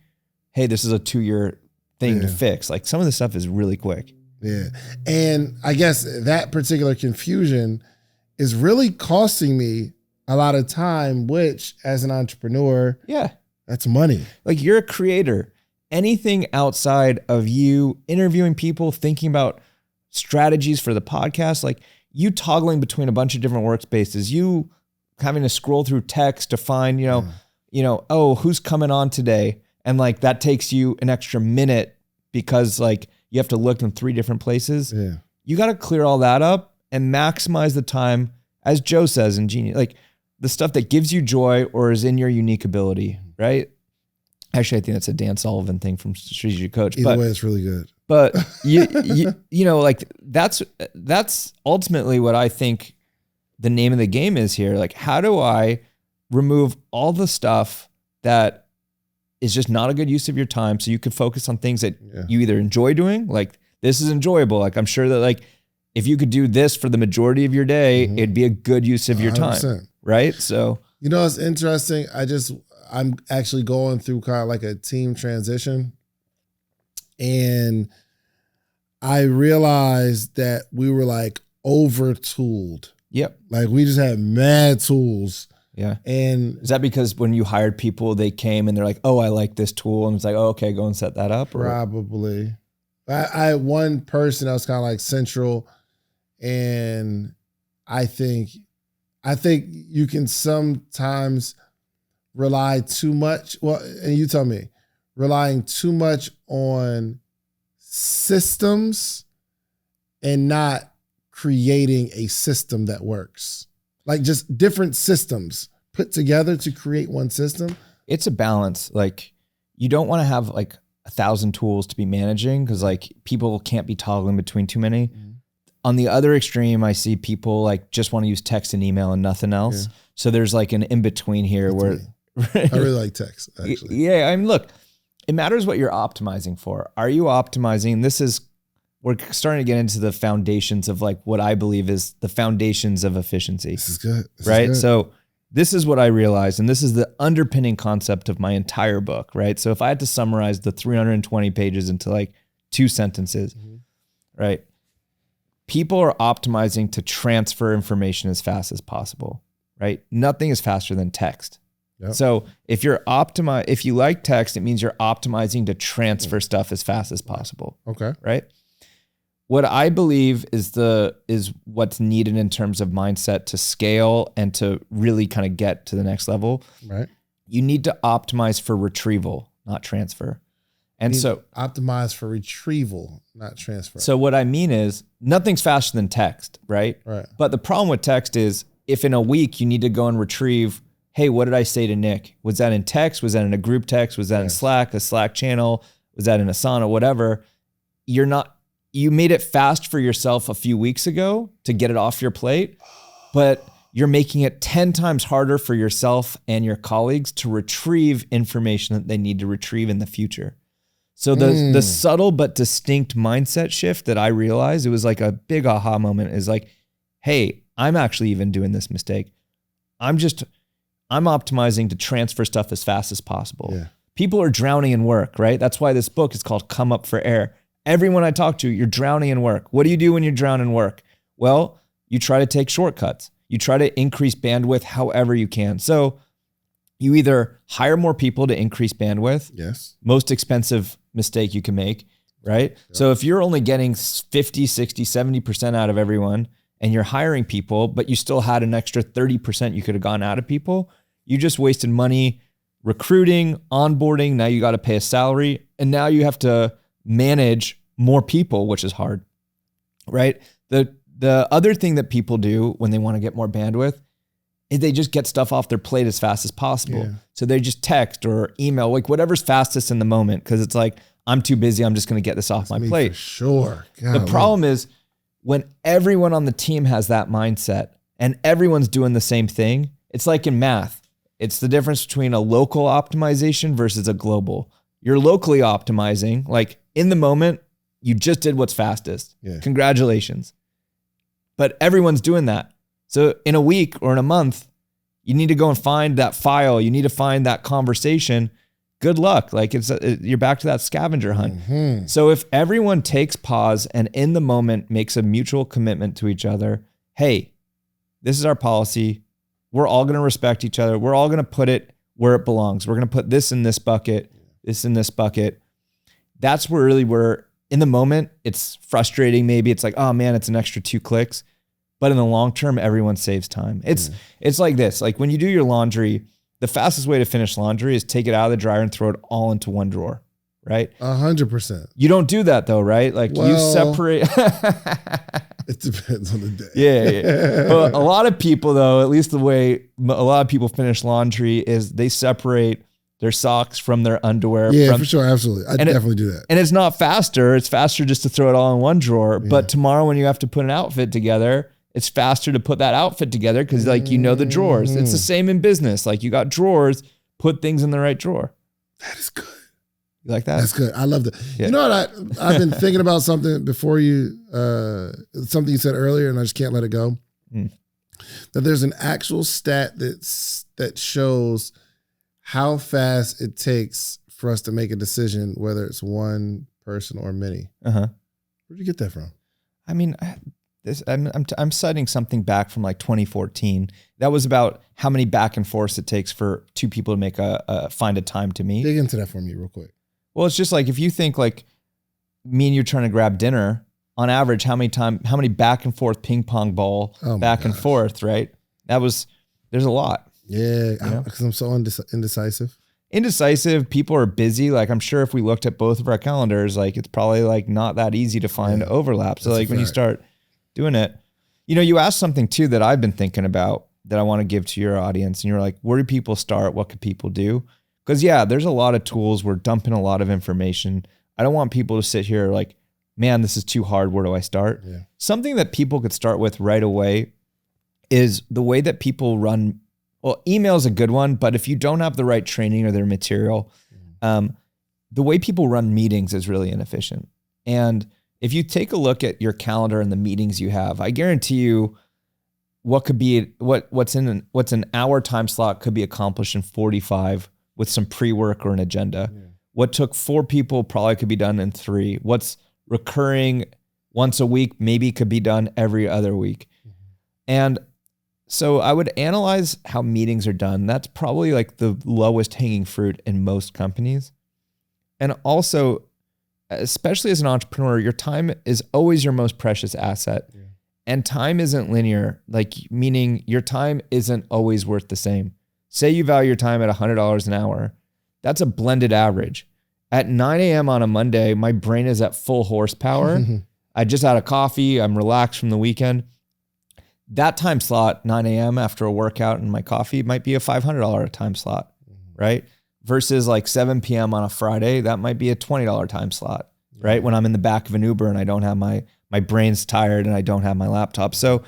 hey, this is a 2-year thing to fix. Like some of this stuff is really quick. Yeah. And I guess that particular confusion is really costing me a lot of time, which as an entrepreneur, that's money. Like you're a creator. Anything outside of you interviewing people, thinking about strategies for the podcast, like you toggling between a bunch of different workspaces, you having to scroll through text to find, oh, who's coming on today? And like that takes you an extra minute because like you have to look in 3 different places. Yeah. You got to clear all that up and maximize the time, as Joe says in Genius, like the stuff that gives you joy or is in your unique ability, right? Actually, I think that's a Dan Sullivan thing from Strategic Coach. Either way, it's really good. But like that's ultimately what I think the name of the game is here. Like, how do I remove all the stuff that is just not a good use of your time so you can focus on things that you either enjoy doing, like this is enjoyable. Like I'm sure that like if you could do this for the majority of your day, it'd be a good use of your 100%. Time. Right. So, it's interesting. I'm actually going through kind of like a team transition. And I realized that we were like over-tooled. Yep. Like we just had mad tools. Yeah. And is that because when you hired people, they came and they're like, oh, I like this tool. And it's like, oh, okay, go and set that up. Probably. I had one person that was kind of like central. And I think you can sometimes rely too much. Well, and you tell me, relying too much on systems and not creating a system that works. Like just different systems put together to create one system. It's a balance. Like you don't want to have like 1,000 tools to be managing because like people can't be toggling between too many. On the other extreme, I see people like just want to use text and email and nothing else. Yeah. So there's like an in-between here where I really like text, actually. Yeah, I mean, look, it matters what you're optimizing for. Are you optimizing? We're starting to get into the foundations of like what I believe is the foundations of efficiency. This is good. Right? So this is what I realized, and this is the underpinning concept of my entire book, right? So if I had to summarize the 320 pages into like 2 sentences, right? People are optimizing to transfer information as fast as possible, right? Nothing is faster than text. Yep. So if if you like text, it means you're optimizing to transfer stuff as fast as possible. Okay. Right? What I believe is what's needed in terms of mindset to scale and to really kind of get to the next level. Right. You need to optimize for retrieval, not transfer. And so optimize for retrieval, not transfer. So what I mean is nothing's faster than text, right? Right. But the problem with text is if in a week you need to go and retrieve, hey, what did I say to Nick? Was that in text? Was that in a group text? Was that in Slack, a Slack channel? Was that in Asana, whatever? You made it fast for yourself a few weeks ago to get it off your plate, but you're making it 10 times harder for yourself and your colleagues to retrieve information that they need to retrieve in the future. So the subtle but distinct mindset shift that I realized, it was like a big aha moment, is like, hey, I'm actually even doing this mistake. I'm optimizing to transfer stuff as fast as possible. Yeah. People are drowning in work, right? That's why this book is called Come Up for Air. Everyone I talk to, you're drowning in work. What do you do when you drown in work? Well, you try to take shortcuts. You try to increase bandwidth however you can. So you either hire more people to increase bandwidth. Yes. Most expensive mistake you can make, right? Yep. So if you're only getting 50, 60, 70% out of everyone and you're hiring people, but you still had an extra 30% you could have gone out of people, you just wasted money recruiting, onboarding. Now you got to pay a salary, and now you have to manage more people, which is hard, right? The other thing that people do when they want to get more bandwidth is they just get stuff off their plate as fast as possible. Yeah. So they just text or email, like whatever's fastest in the moment, because it's like, I'm too busy, I'm just going to get this off my plate. For sure. The problem is when everyone on the team has that mindset and everyone's doing the same thing, it's like in math. It's the difference between a local optimization versus a global. You're locally optimizing, like in the moment, you just did what's fastest. Yeah. Congratulations. But everyone's doing that. So in a week or in a month, you need to go and find that file. You need to find that conversation. good luck. Like you're back to that scavenger hunt. So if everyone takes pause and in the moment makes a mutual commitment to each other, hey, this is our policy. We're all going to respect each other. We're all going to put it where it belongs. We're going to put this in this bucket, this in this bucket. That's where really we're in the moment. It's frustrating. Maybe it's like, oh man, it's an extra 2 clicks. But in the long term, everyone saves time. It's like this. Like when you do your laundry, the fastest way to finish laundry is take it out of the dryer and throw it all into one drawer, right? 100%. You don't do that though, right? Like you separate. It depends on the day. Yeah. But a lot of people though, at least the way a lot of people finish laundry is they separate their socks from their underwear. Yeah, for sure. Absolutely. I definitely do that. And it's not faster. It's faster just to throw it all in one drawer. Yeah. But tomorrow when you have to put an outfit together, it's faster to put that outfit together because like you know the drawers. It's the same in business. Like you got drawers, put things in the right drawer. That is good. You like that? That's good. I love that. Yeah. You know what? I've been thinking about something before you, something you said earlier, and I just can't let it go. That there's an actual stat that shows how fast it takes for us to make a decision, whether it's one person or many. Where'd you get that from? I mean, I'm citing something back from like 2014. That was about how many back and forths it takes for 2 people to make find a time to meet. Dig into that for me real quick. Well, it's just like if you think like me and you trying to grab dinner, on average, how many back and forth ping pong ball back and forth, right? There's a lot. Yeah, because I'm so indecisive. Indecisive. People are busy. Like I'm sure if we looked at both of our calendars, like it's probably like not that easy to find overlap. So like when you start doing it, you asked something too that I've been thinking about that I want to give to your audience. And you're like, where do people start? What could people do? Because there's a lot of tools. We're dumping a lot of information. I don't want people to sit here like, man, this is too hard. Where do I start? Yeah. Something that people could start with right away is the way that people run. Well, email is a good one, but if you don't have the right training or their material, the way people run meetings is really inefficient. And if you take a look at your calendar and the meetings you have, I guarantee you what's an hour time slot could be accomplished in 45 with some pre-work or an agenda. Yeah. What took 4 people probably could be done in 3. What's recurring once a week maybe could be done every other week. And so I would analyze how meetings are done. That's probably like the lowest hanging fruit in most companies. And also, especially as an entrepreneur, your time is always your most precious asset. Yeah. And time isn't linear, like meaning your time isn't always worth the same. Say you value your time at $100 an hour. That's a blended average. At 9 a.m. on a Monday, my brain is at full horsepower. I just had a coffee. I'm relaxed from the weekend. That time slot, 9 a.m. after a workout and my coffee, might be a $500 time slot, right? Versus like 7 p.m. on a Friday, that might be a $20 time slot, right? When I'm in the back of an Uber and I don't have my brain's tired and I don't have my laptop. So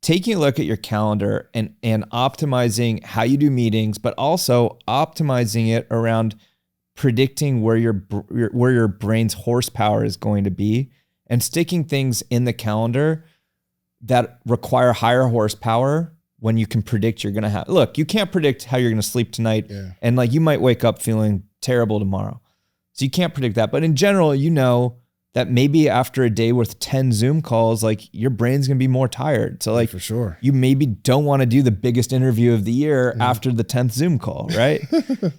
taking a look at your calendar and optimizing how you do meetings, but also optimizing it around predicting where your brain's horsepower is going to be and sticking things in the calendar that require higher horsepower when you can predict you're going to have. Look, you can't predict how you're going to sleep tonight. Yeah. And like you might wake up feeling terrible tomorrow. So you can't predict that. But in general, that maybe after a day with 10 Zoom calls, like your brain's going to be more tired. So like for sure, you maybe don't want to do the biggest interview of the year after the 10th Zoom call, right?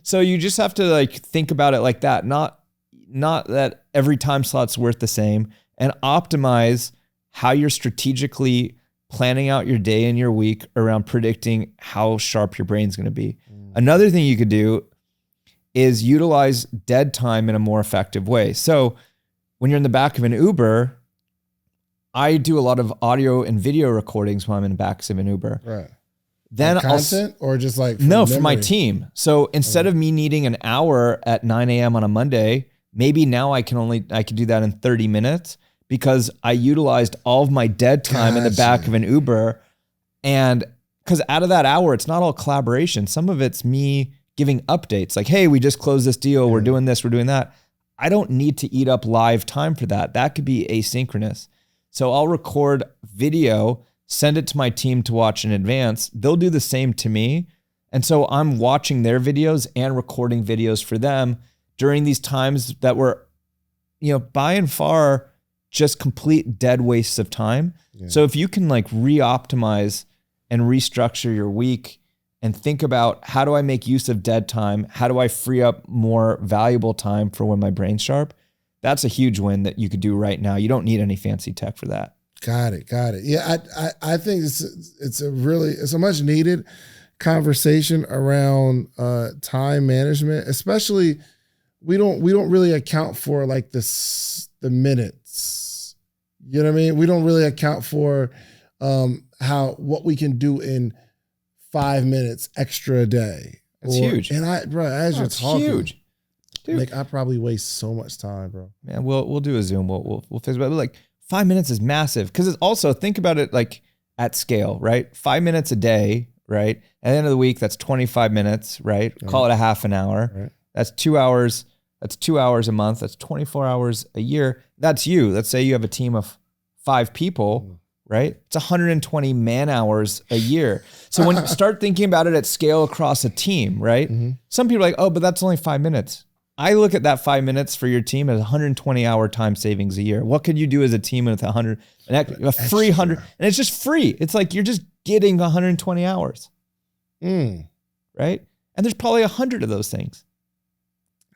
So you just have to like think about it like that. Not that every time slot's worth the same, and optimize how you're strategically planning out your day and your week around predicting how sharp your brain's going to be. Another thing you could do is utilize dead time in a more effective way. So when you're in the back of an Uber, I do a lot of audio and video recordings when I'm in the back of an Uber. Right. Then like content or just like for my team. So instead of me needing an hour at 9 a.m. on a Monday, maybe now I can do that in 30 minutes because I utilized all of my dead time in the back of an Uber. And because out of that hour, it's not all collaboration. Some of it's me giving updates like, hey, we just closed this deal. We're doing this, we're doing that. I don't need to eat up live time for that. That could be asynchronous. So I'll record video, send it to my team to watch in advance. They'll do the same to me. And so I'm watching their videos and recording videos for them during these times that were, by and far just complete dead wastes of time. Yeah. So if you can like re-optimize and restructure your week and think about, how do I make use of dead time? How do I free up more valuable time for when my brain's sharp? That's a huge win that you could do right now. You don't need any fancy tech for that. Got it. Yeah, I think it's a much needed conversation around time management. Especially, we don't really account for like the minutes. You know what I mean? We don't really account for what we can do in 5 minutes extra a day. It's huge. And as you're talking, huge. Dude. Like I probably waste so much time, bro. Man, we'll do a Zoom. We'll fix it. But like 5 minutes is massive, because it's also, think about it like at scale, right? 5 minutes a day, right? At the end of the week, that's 25 minutes, right? Call it a half an hour. Right. That's 2 hours. That's 2 hours a month. That's 24 hours a year. That's you. Let's say you have a team of 5 people, right? It's 120 man hours a year. So when you start thinking about it at scale across a team, right? Mm-hmm. Some people are like, oh, but that's only 5 minutes. I look at that 5 minutes for your team as 120 hour time savings a year. What could you do as a team with a free 100? And it's just free. It's like you're just getting 120 hours, right? And there's probably 100 of those things.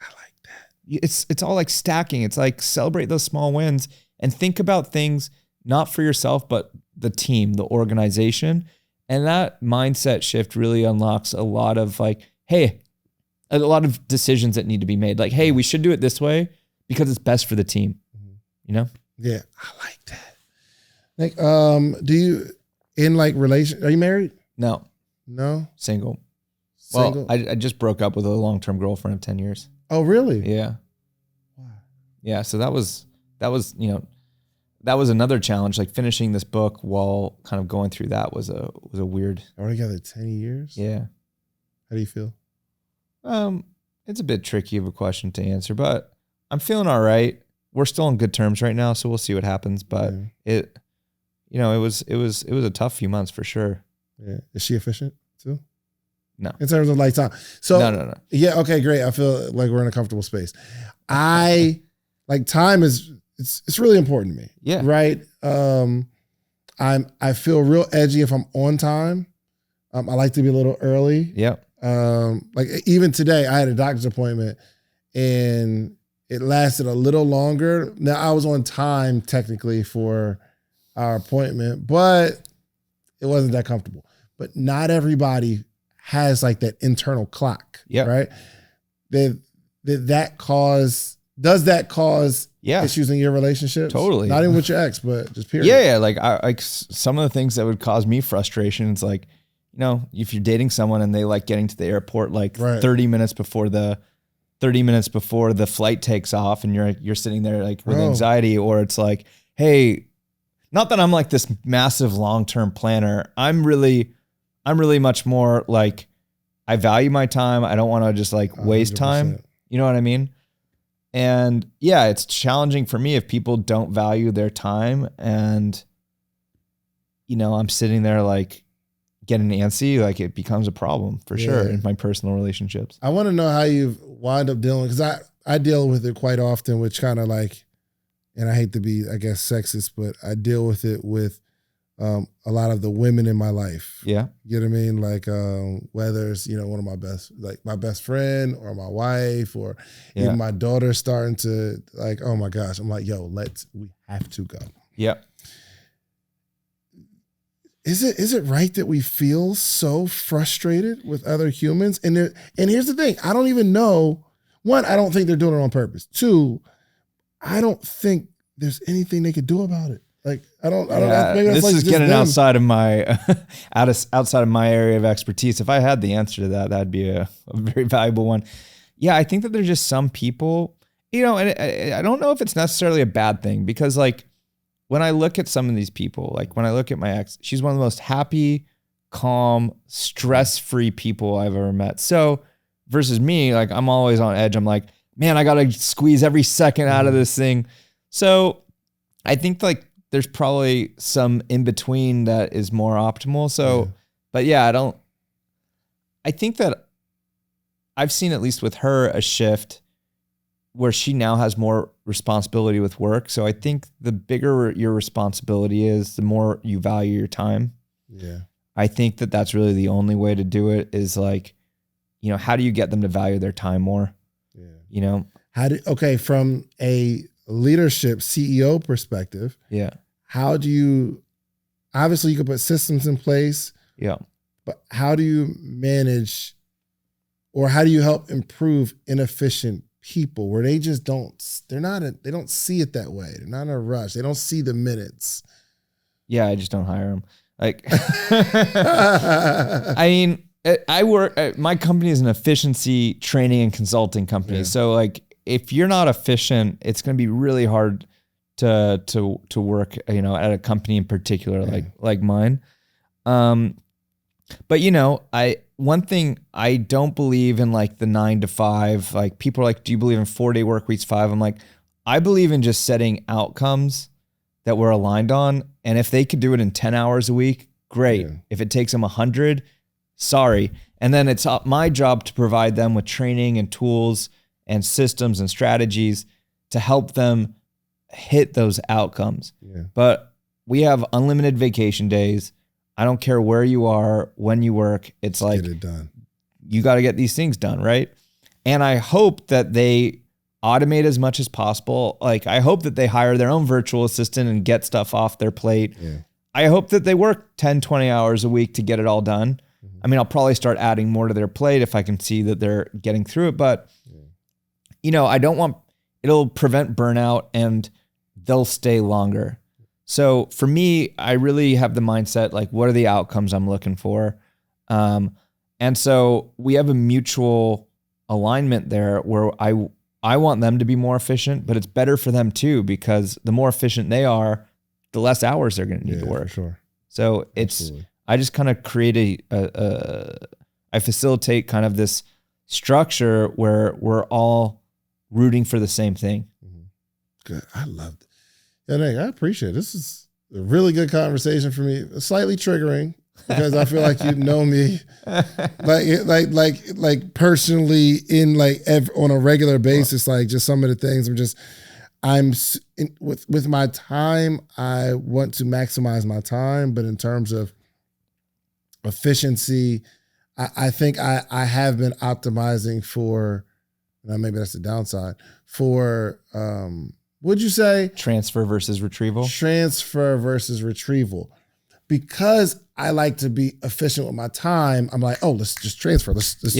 I like that. It's all like stacking. It's like celebrate those small wins and think about things not for yourself, but the team, the organization. And that mindset shift really unlocks a lot of like, hey, a lot of decisions that need to be made. Like, hey, we should do it this way because it's best for the team. Yeah, I like that. Like, do you, in like relation, are you married? No. Single. Well, I just broke up with a long-term girlfriend of 10 years. Oh, really? Yeah. Wow. Yeah. So that was, that was another challenge. Like finishing this book while kind of going through that was a weird. Are we together 10 years? Yeah. How do you feel? It's a bit tricky of a question to answer, but I'm feeling all right. We're still on good terms right now, so we'll see what happens. But it was a tough few months for sure. Yeah. Is she efficient too? No. In terms of like time. So no. Yeah. Okay. Great. I feel like we're in a comfortable space. I like time is it's really important to me. Yeah. Right. I feel real edgy if I'm on time. I like to be a little early. Yep. Like even today, I had a doctor's appointment and it lasted a little longer. Now I was on time technically for our appointment, but it wasn't that comfortable. But not everybody has like that internal clock, right? Does that cause issues in your relationship? Totally. Not even with your ex, but just period. Yeah. Like some of the things that would cause me frustration, it's like, if you're dating someone and they like getting to the airport like 30 minutes before the flight takes off, and you're sitting there like with anxiety, or it's like, hey, not that I'm like this massive long-term planner. I'm really much more like, I value my time. I don't want to just like waste 100%. Time. You know what I mean? And yeah, it's challenging for me if people don't value their time, and I'm sitting there like getting antsy, like it becomes a problem for sure in my personal relationships. I want to know how you've wound up dealing, because I deal with it quite often, which kind of like, and I hate to be, I guess, sexist, but I deal with it with a lot of the women in my life. Yeah. You know what I mean? Like whether it's, one of my best friend or my wife, or even my daughter starting to like, oh my gosh, I'm like, yo, we have to go. Yep. Is it right that we feel so frustrated with other humans? And here's the thing, I don't even know. One, I don't think they're doing it on purpose. Two, I don't think there's anything they could do about it. Like I don't know. Maybe this like is getting outside of my outside of my area of expertise. If I had the answer to that, that'd be a very valuable one. Yeah, I think that there's just some people, and I don't know if it's necessarily a bad thing, because like, when I look at some of these people, like when I look at my ex, she's one of the most happy, calm, stress-free people I've ever met. So versus me, like I'm always on edge. I'm like, man, I got to squeeze every second out of this thing. So I think like there's probably some in between that is more optimal. So, but yeah, I think that I've seen, at least with her, a shift where she now has more responsibility with work. So I think the bigger your responsibility is, the more you value your time. Yeah. I think that that's really the only way to do it, is like, you know, how do you get them to value their time more? Yeah. You know? Okay, from a leadership CEO perspective, Yeah. how do you, obviously you can put systems in place, Yeah. but how do you manage, or how do you help improve inefficient people where they just they don't see it that way. They're not in a rush. They don't see the minutes. Yeah. I just don't hire them. Like, I mean, I work, my company is an efficiency training and consulting company. Yeah. So like, if you're not efficient, it's going to be really hard to work, you know, at a company in particular, like mine. But you know, one thing, I don't believe in like the 9 to 5. Like, people are like, do you believe in 4-day work weeks, 5? I'm like, I believe in just setting outcomes that we're aligned on. And if they could do it in 10 hours a week, great. Yeah. If it takes them 100, sorry. And then it's my job to provide them with training and tools and systems and strategies to help them hit those outcomes. Yeah. But we have unlimited vacation days. I don't care where you are, when you work. It's like, get it done. You got to get these things done, right? And I hope that they automate as much as possible. Like, I hope that they hire their own virtual assistant and get stuff off their plate. Yeah. I hope that they work 10, 20 hours a week to get it all done. Mm-hmm. I mean, I'll probably start adding more to their plate if I can see that they're getting through it. But, you know, I don't want, it'll prevent burnout and they'll stay longer. So for me, I really have the mindset, like, what are the outcomes I'm looking for? And so we have a mutual alignment there where I want them to be more efficient, but it's better for them too, because the more efficient they are, the less hours they're going to need to work. For sure. So I just kind of create I facilitate kind of this structure where we're all rooting for the same thing. Good. I loved it. Yeah, Nick, I appreciate it. This is a really good conversation for me. Slightly triggering because I feel like you know me, like personally in on a regular basis. Like, just some of the things with my time. I want to maximize my time, but in terms of efficiency, I think I have been optimizing for. Now maybe that's the downside for. Would you say transfer versus retrieval? Transfer versus retrieval. Because I like to be efficient with my time, I'm like, oh, let's just transfer. Let's just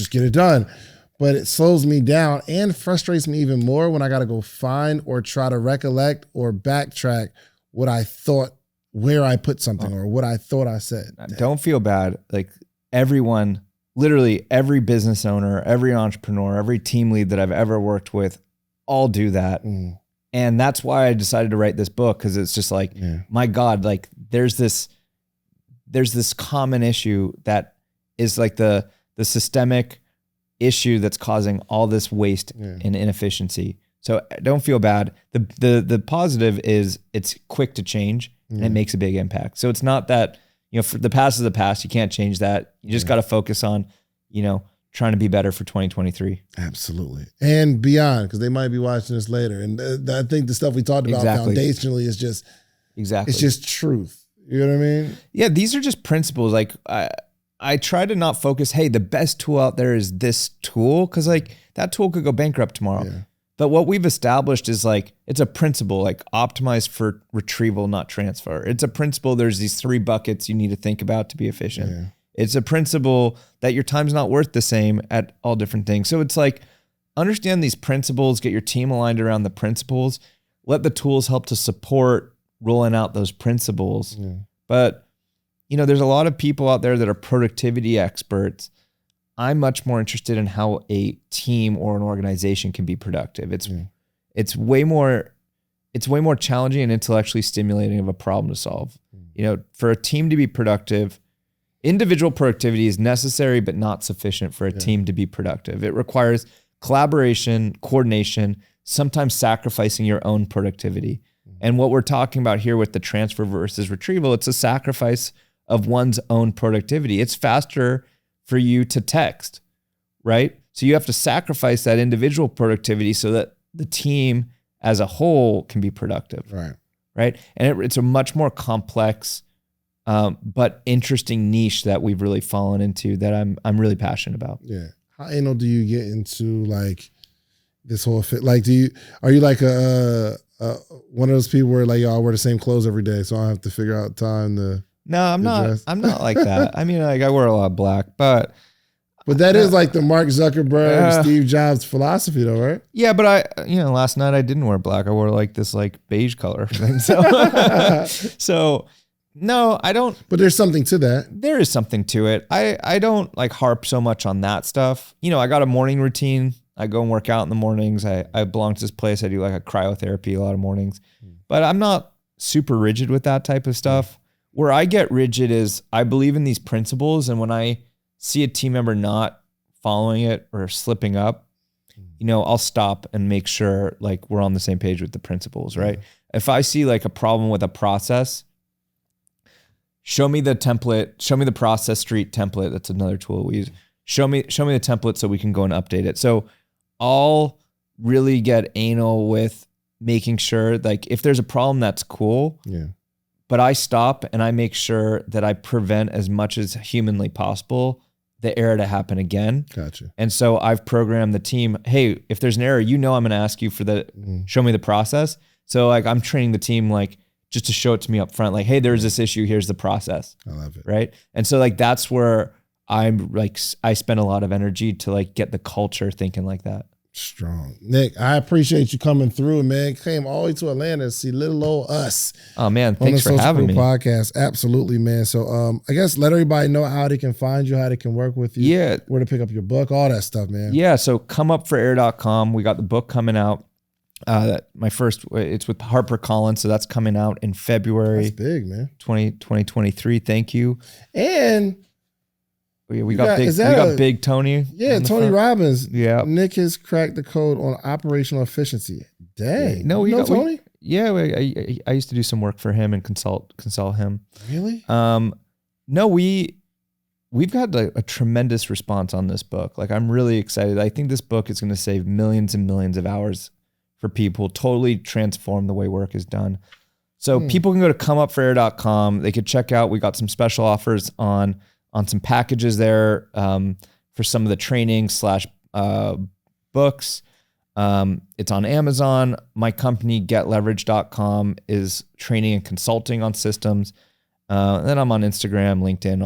get it done. But it slows me down and frustrates me even more when I got to go find or try to recollect or backtrack what I thought, where I put something or what I thought I said. Don't feel bad. Like, everyone, literally every business owner, every entrepreneur, every team lead that I've ever worked with, all do that. And that's why I decided to write this book. Cause it's just like, my God, like there's this common issue that is like the systemic issue that's causing all this waste and inefficiency. So don't feel bad. The positive is it's quick to change and it makes a big impact. So it's not that, you know, for the past is the past, you can't change that. You just got to focus on, you know, trying to be better for 2023. Absolutely. And beyond, because they might be watching this later. And I think the stuff we talked about foundationally is just, it's just truth. You know what I mean? Yeah. These are just principles. Like I try to not focus, hey, the best tool out there is this tool. Cause like that tool could go bankrupt tomorrow. Yeah. But what we've established is like, it's a principle, like optimize for retrieval, not transfer. It's a principle. There's these 3 buckets you need to think about to be efficient. Yeah. It's a principle that your time's not worth the same at all different things. So it's like, understand these principles, get your team aligned around the principles, let the tools help to support rolling out those principles. Yeah. But, you know, there's a lot of people out there that are productivity experts. I'm much more interested in how a team or an organization can be productive. It's way more challenging and intellectually stimulating of a problem to solve. You know, for a team to be productive, individual productivity is necessary, but not sufficient for a team to be productive. It requires collaboration, coordination, sometimes sacrificing your own productivity. And what we're talking about here with the transfer versus retrieval, it's a sacrifice of one's own productivity. It's faster for you to text, right? So you have to sacrifice that individual productivity so that the team as a whole can be productive. Right. And it's a much more complex, but interesting niche that we've really fallen into that I'm really passionate about. Yeah. How anal do you get into like this whole fit? Like, are you like one of those people where like, y'all wear the same clothes every day, so I have to figure out time to. No, I'm not. Dress? I'm not like that. I mean, like I wear a lot of black, but that is like the Mark Zuckerberg, Steve Jobs philosophy, though, right? Yeah, but last night I didn't wear black. I wore like this like beige color thing. So, so no, I don't. But there's something to that. There is something to it. I don't like harp so much on that stuff. I got a morning routine. I go and work out in the mornings. I belong to this place. I do like a cryotherapy a lot of mornings, but I'm not super rigid with that type of stuff. Where I get rigid is I believe in these principles. And when I see a team member not following it or slipping up, I'll stop and make sure like we're on the same page with the principles, right? If I see like a problem with a process, show me the template, show me the process street template. That's another tool we use. Show me the template so we can go and update it. So I'll really get anal with making sure like if there's a problem, that's cool. Yeah. But I stop and I make sure that I prevent as much as humanly possible the error to happen again. Gotcha. And so I've programmed the team, hey, if there's an error, I'm going to ask you for show me the process. So like I'm training the team like just to show it to me up front, like, hey, there's this issue, here's the process. I love it. Right. And so like that's where I'm like, I spend a lot of energy to like get the culture thinking like that. Strong. Nick, I appreciate you coming through, man. Came all the way to Atlanta to see little old us. Oh man, thanks for having me. Podcast. Absolutely, man. So I guess let everybody know how they can find you, how they can work with you. Yeah. Where to pick up your book, all that stuff, man. Yeah. So comeupforair.com. We got the book coming out. It's with HarperCollins. So that's coming out in February. That's big, man. 2023. Thank you. And we got Big Tony. Yeah, Tony front. Robbins. Yeah. Nick has cracked the code on operational efficiency. Dang. Yeah. No, Tony? I used to do some work for him and consult him. Really? No, we've got a tremendous response on this book. Like I'm really excited. I think this book is going to save millions and millions of hours for people, totally transform the way work is done. So people can go to comeupforair.com. They could check out, we got some special offers on some packages there for some of the training / books. It's on Amazon. My company, getleverage.com, is training and consulting on systems. And then I'm on Instagram, LinkedIn,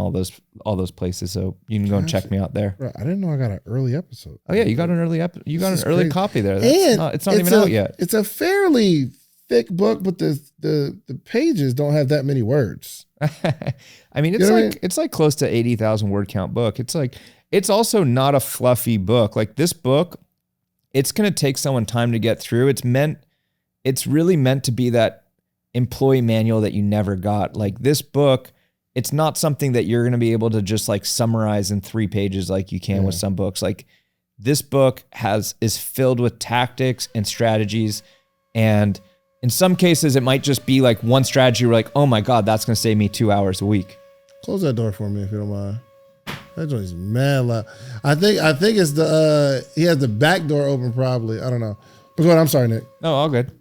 all those places. So you can go and check me out there. Bro, I didn't know I got an early episode. Oh yeah, you got an early early copy there. It's not even out yet. It's a fairly thick book, but the pages don't have that many words. I mean, it's like close to 80,000 word count book. It's also not a fluffy book. Like this book, it's going to take someone time to get through. It's really meant to be that employee manual that you never got. Like this book, it's not something that you're going to be able to just like summarize in 3 pages like you can with some books. Like this book is filled with tactics and strategies, and in some cases, it might just be like one strategy. We're like, oh my God, that's going to save me 2 hours a week. Close that door for me if you don't mind. That joint is mad loud. I think it's he has the back door open probably. I don't know. But go ahead. I'm sorry, Nick. No, all good.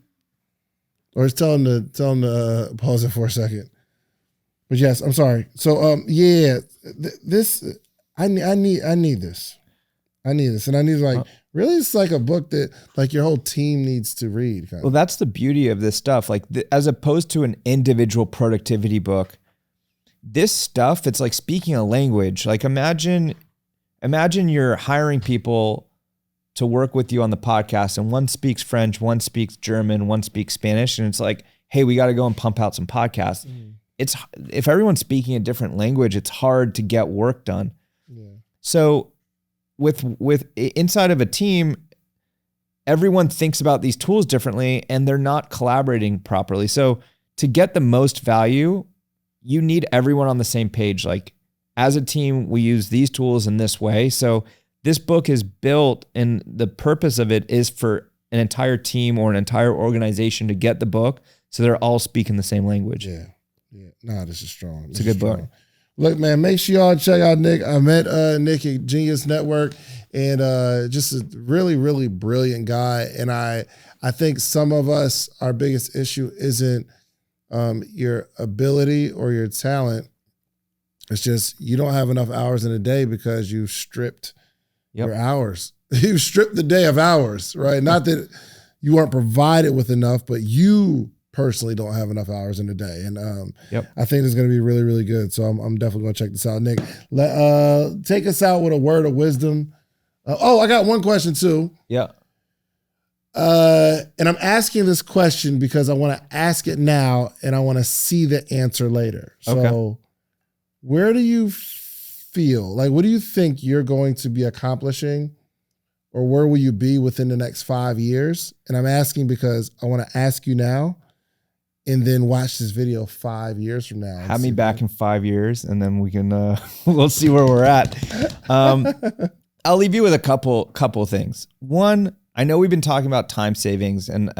Or just tell him to pause it for a second. But yes, I'm sorry. So this I need this. I need this, and I need like. Really, it's like a book that like your whole team needs to read. Well, that's the beauty of this stuff. Like as opposed to an individual productivity book, this stuff, it's like speaking a language. Like imagine you're hiring people to work with you on the podcast, and one speaks French, one speaks German, one speaks Spanish. And it's like, hey, we got to go and pump out some podcasts. If everyone's speaking a different language, it's hard to get work done. Yeah. So with inside of a team, everyone thinks about these tools differently and they're not collaborating properly. So to get the most value, you need everyone on the same page. Like as a team, we use these tools in this way. So this book is built, and the purpose of it is for an entire team or an entire organization to get the book so they're all speaking the same language. Yeah. No, this is strong. It's a good book. Look, man, make sure y'all check out Nick. I met Nick at Genius Network, and just a really, really brilliant guy. And I think some of us, our biggest issue isn't your ability or your talent. It's just you don't have enough hours in a day because you've stripped your hours. You've stripped the day of hours, right? Not that you weren't provided with enough, but you personally don't have enough hours in a day. And I think it's going to be really, really good. So I'm definitely going to check this out. Nick, take us out with a word of wisdom. I got one question too. Yeah. And I'm asking this question because I want to ask it now and I want to see the answer later. So where do you feel, like, what do you think you're going to be accomplishing, or where will you be within the next 5 years? And I'm asking because I want to ask you now and then watch this video 5 years from now. Have me back in 5 years and then we can, we'll see where we're at. I'll leave you with a couple things. One, I know we've been talking about time savings, and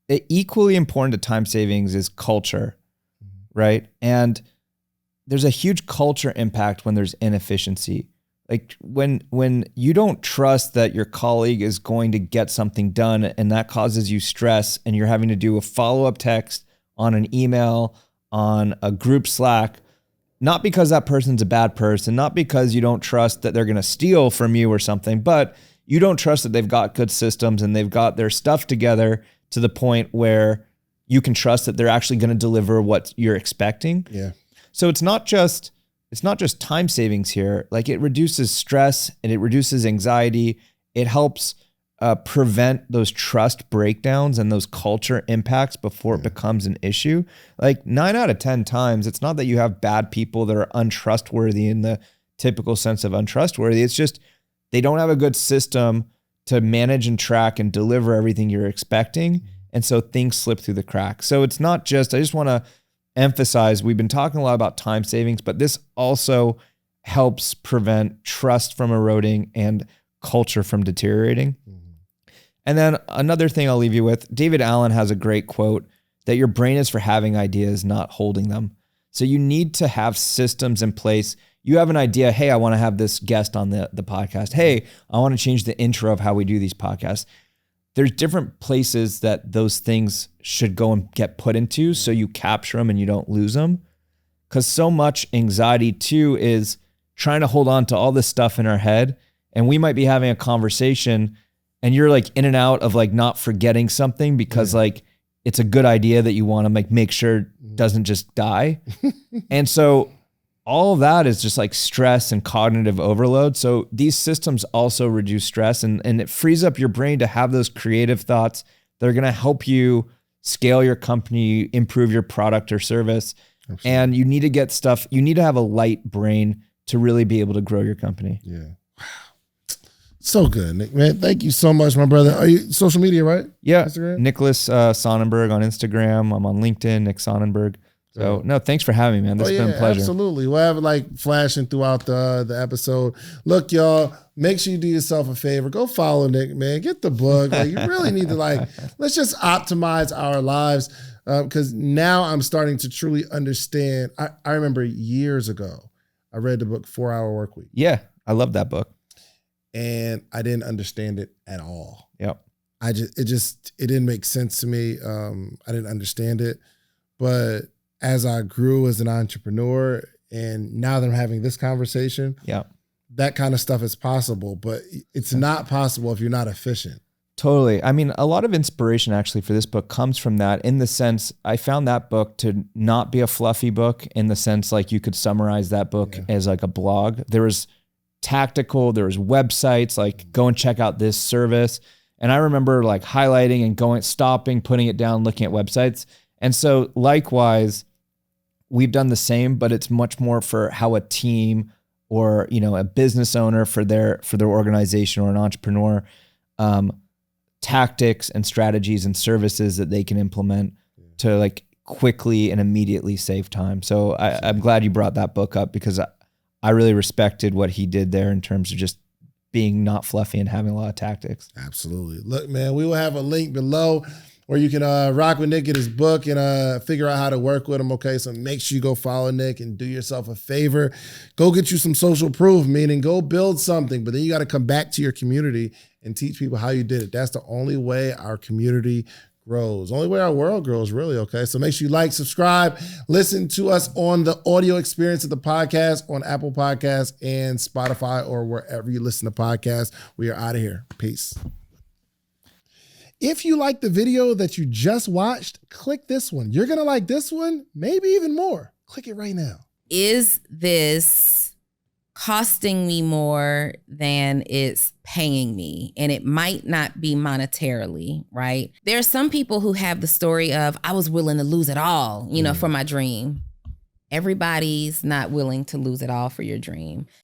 equally important to time savings is culture, right? And there's a huge culture impact when there's inefficiency. Like when you don't trust that your colleague is going to get something done, and that causes you stress, and you're having to do a follow-up text on an email, on a group Slack, not because that person's a bad person, not because you don't trust that they're going to steal from you or something, but you don't trust that they've got good systems and they've got their stuff together to the point where you can trust that they're actually going to deliver what you're expecting. Yeah. So it's not just time savings here. Like, it reduces stress and it reduces anxiety. It helps prevent those trust breakdowns and those culture impacts before it becomes an issue. Like 9 out of 10 times, it's not that you have bad people that are untrustworthy in the typical sense of untrustworthy. It's just they don't have a good system to manage and track and deliver everything you're expecting. And so things slip through the cracks. So it's not just, I just want to emphasize, we've been talking a lot about time savings, but this also helps prevent trust from eroding and culture from deteriorating. And then another thing I'll leave you with, David Allen has a great quote that your brain is for having ideas, not holding them. So you need to have systems in place. You have an idea, hey, I want to have this guest on the podcast. Hey, I want to change the intro of how we do these podcasts. There's different places that those things should go and get put into so you capture them and you don't lose them. Because so much anxiety too is trying to hold on to all this stuff in our head. And we might be having a conversation and you're like in and out of like not forgetting something because like it's a good idea that you want to make sure it doesn't just die. And so all of that is just like stress and cognitive overload. So these systems also reduce stress and it frees up your brain to have those creative thoughts that are going to help you scale your company, improve your product or service. Absolutely. And you need to get stuff, you need to have a light brain to really be able to grow your company. Yeah. Wow. So good, Nick, man. Thank you so much, my brother. Are you social media, right? Yeah. Instagram? Nicholas Sonnenberg on Instagram. I'm on LinkedIn, Nick Sonnenberg. So no, thanks for having me, man. This has been a pleasure. Absolutely. We'll have it like flashing throughout the episode. Look, y'all, make sure you do yourself a favor. Go follow Nick, man. Get the book. Like, you really need to let's just optimize our lives. Because now I'm starting to truly understand. I remember years ago, I read the book 4 Hour Workweek. Yeah, I love that book. And I didn't understand it at all. Yep. It didn't make sense to me. I didn't understand it. But as I grew as an entrepreneur, and now that I'm having this conversation, that kind of stuff is possible, but it's not possible if you're not efficient. Totally. I mean, a lot of inspiration actually for this book comes from that, in the sense I found that book to not be a fluffy book, in the sense like you could summarize that book as like a blog. There was tactical, there was websites like go and check out this service. And I remember like highlighting and stopping, putting it down, looking at websites. And so likewise, we've done the same, but it's much more for how a team or, a business owner for their organization or an entrepreneur, tactics and strategies and services that they can implement to like quickly and immediately save time. So I'm glad you brought that book up, because I really respected what he did there in terms of just being not fluffy and having a lot of tactics. Absolutely. Look, man, we will have a link below. or you can rock with Nick, get his book, and figure out how to work with him, okay? So make sure you go follow Nick and do yourself a favor. Go get you some social proof, meaning go build something, but then you got to come back to your community and teach people how you did it. That's the only way our community grows. Only way our world grows, really, okay? So make sure you like, subscribe, listen to us on the audio experience of the podcast on Apple Podcasts and Spotify or wherever you listen to podcasts. We are out of here. Peace. If you like the video that you just watched, click this one. You're going to like this one, maybe even more. Click it right now. Is this costing me more than it's paying me? And it might not be monetarily, right? There are some people who have the story of, I was willing to lose it all, for my dream. Everybody's not willing to lose it all for your dream.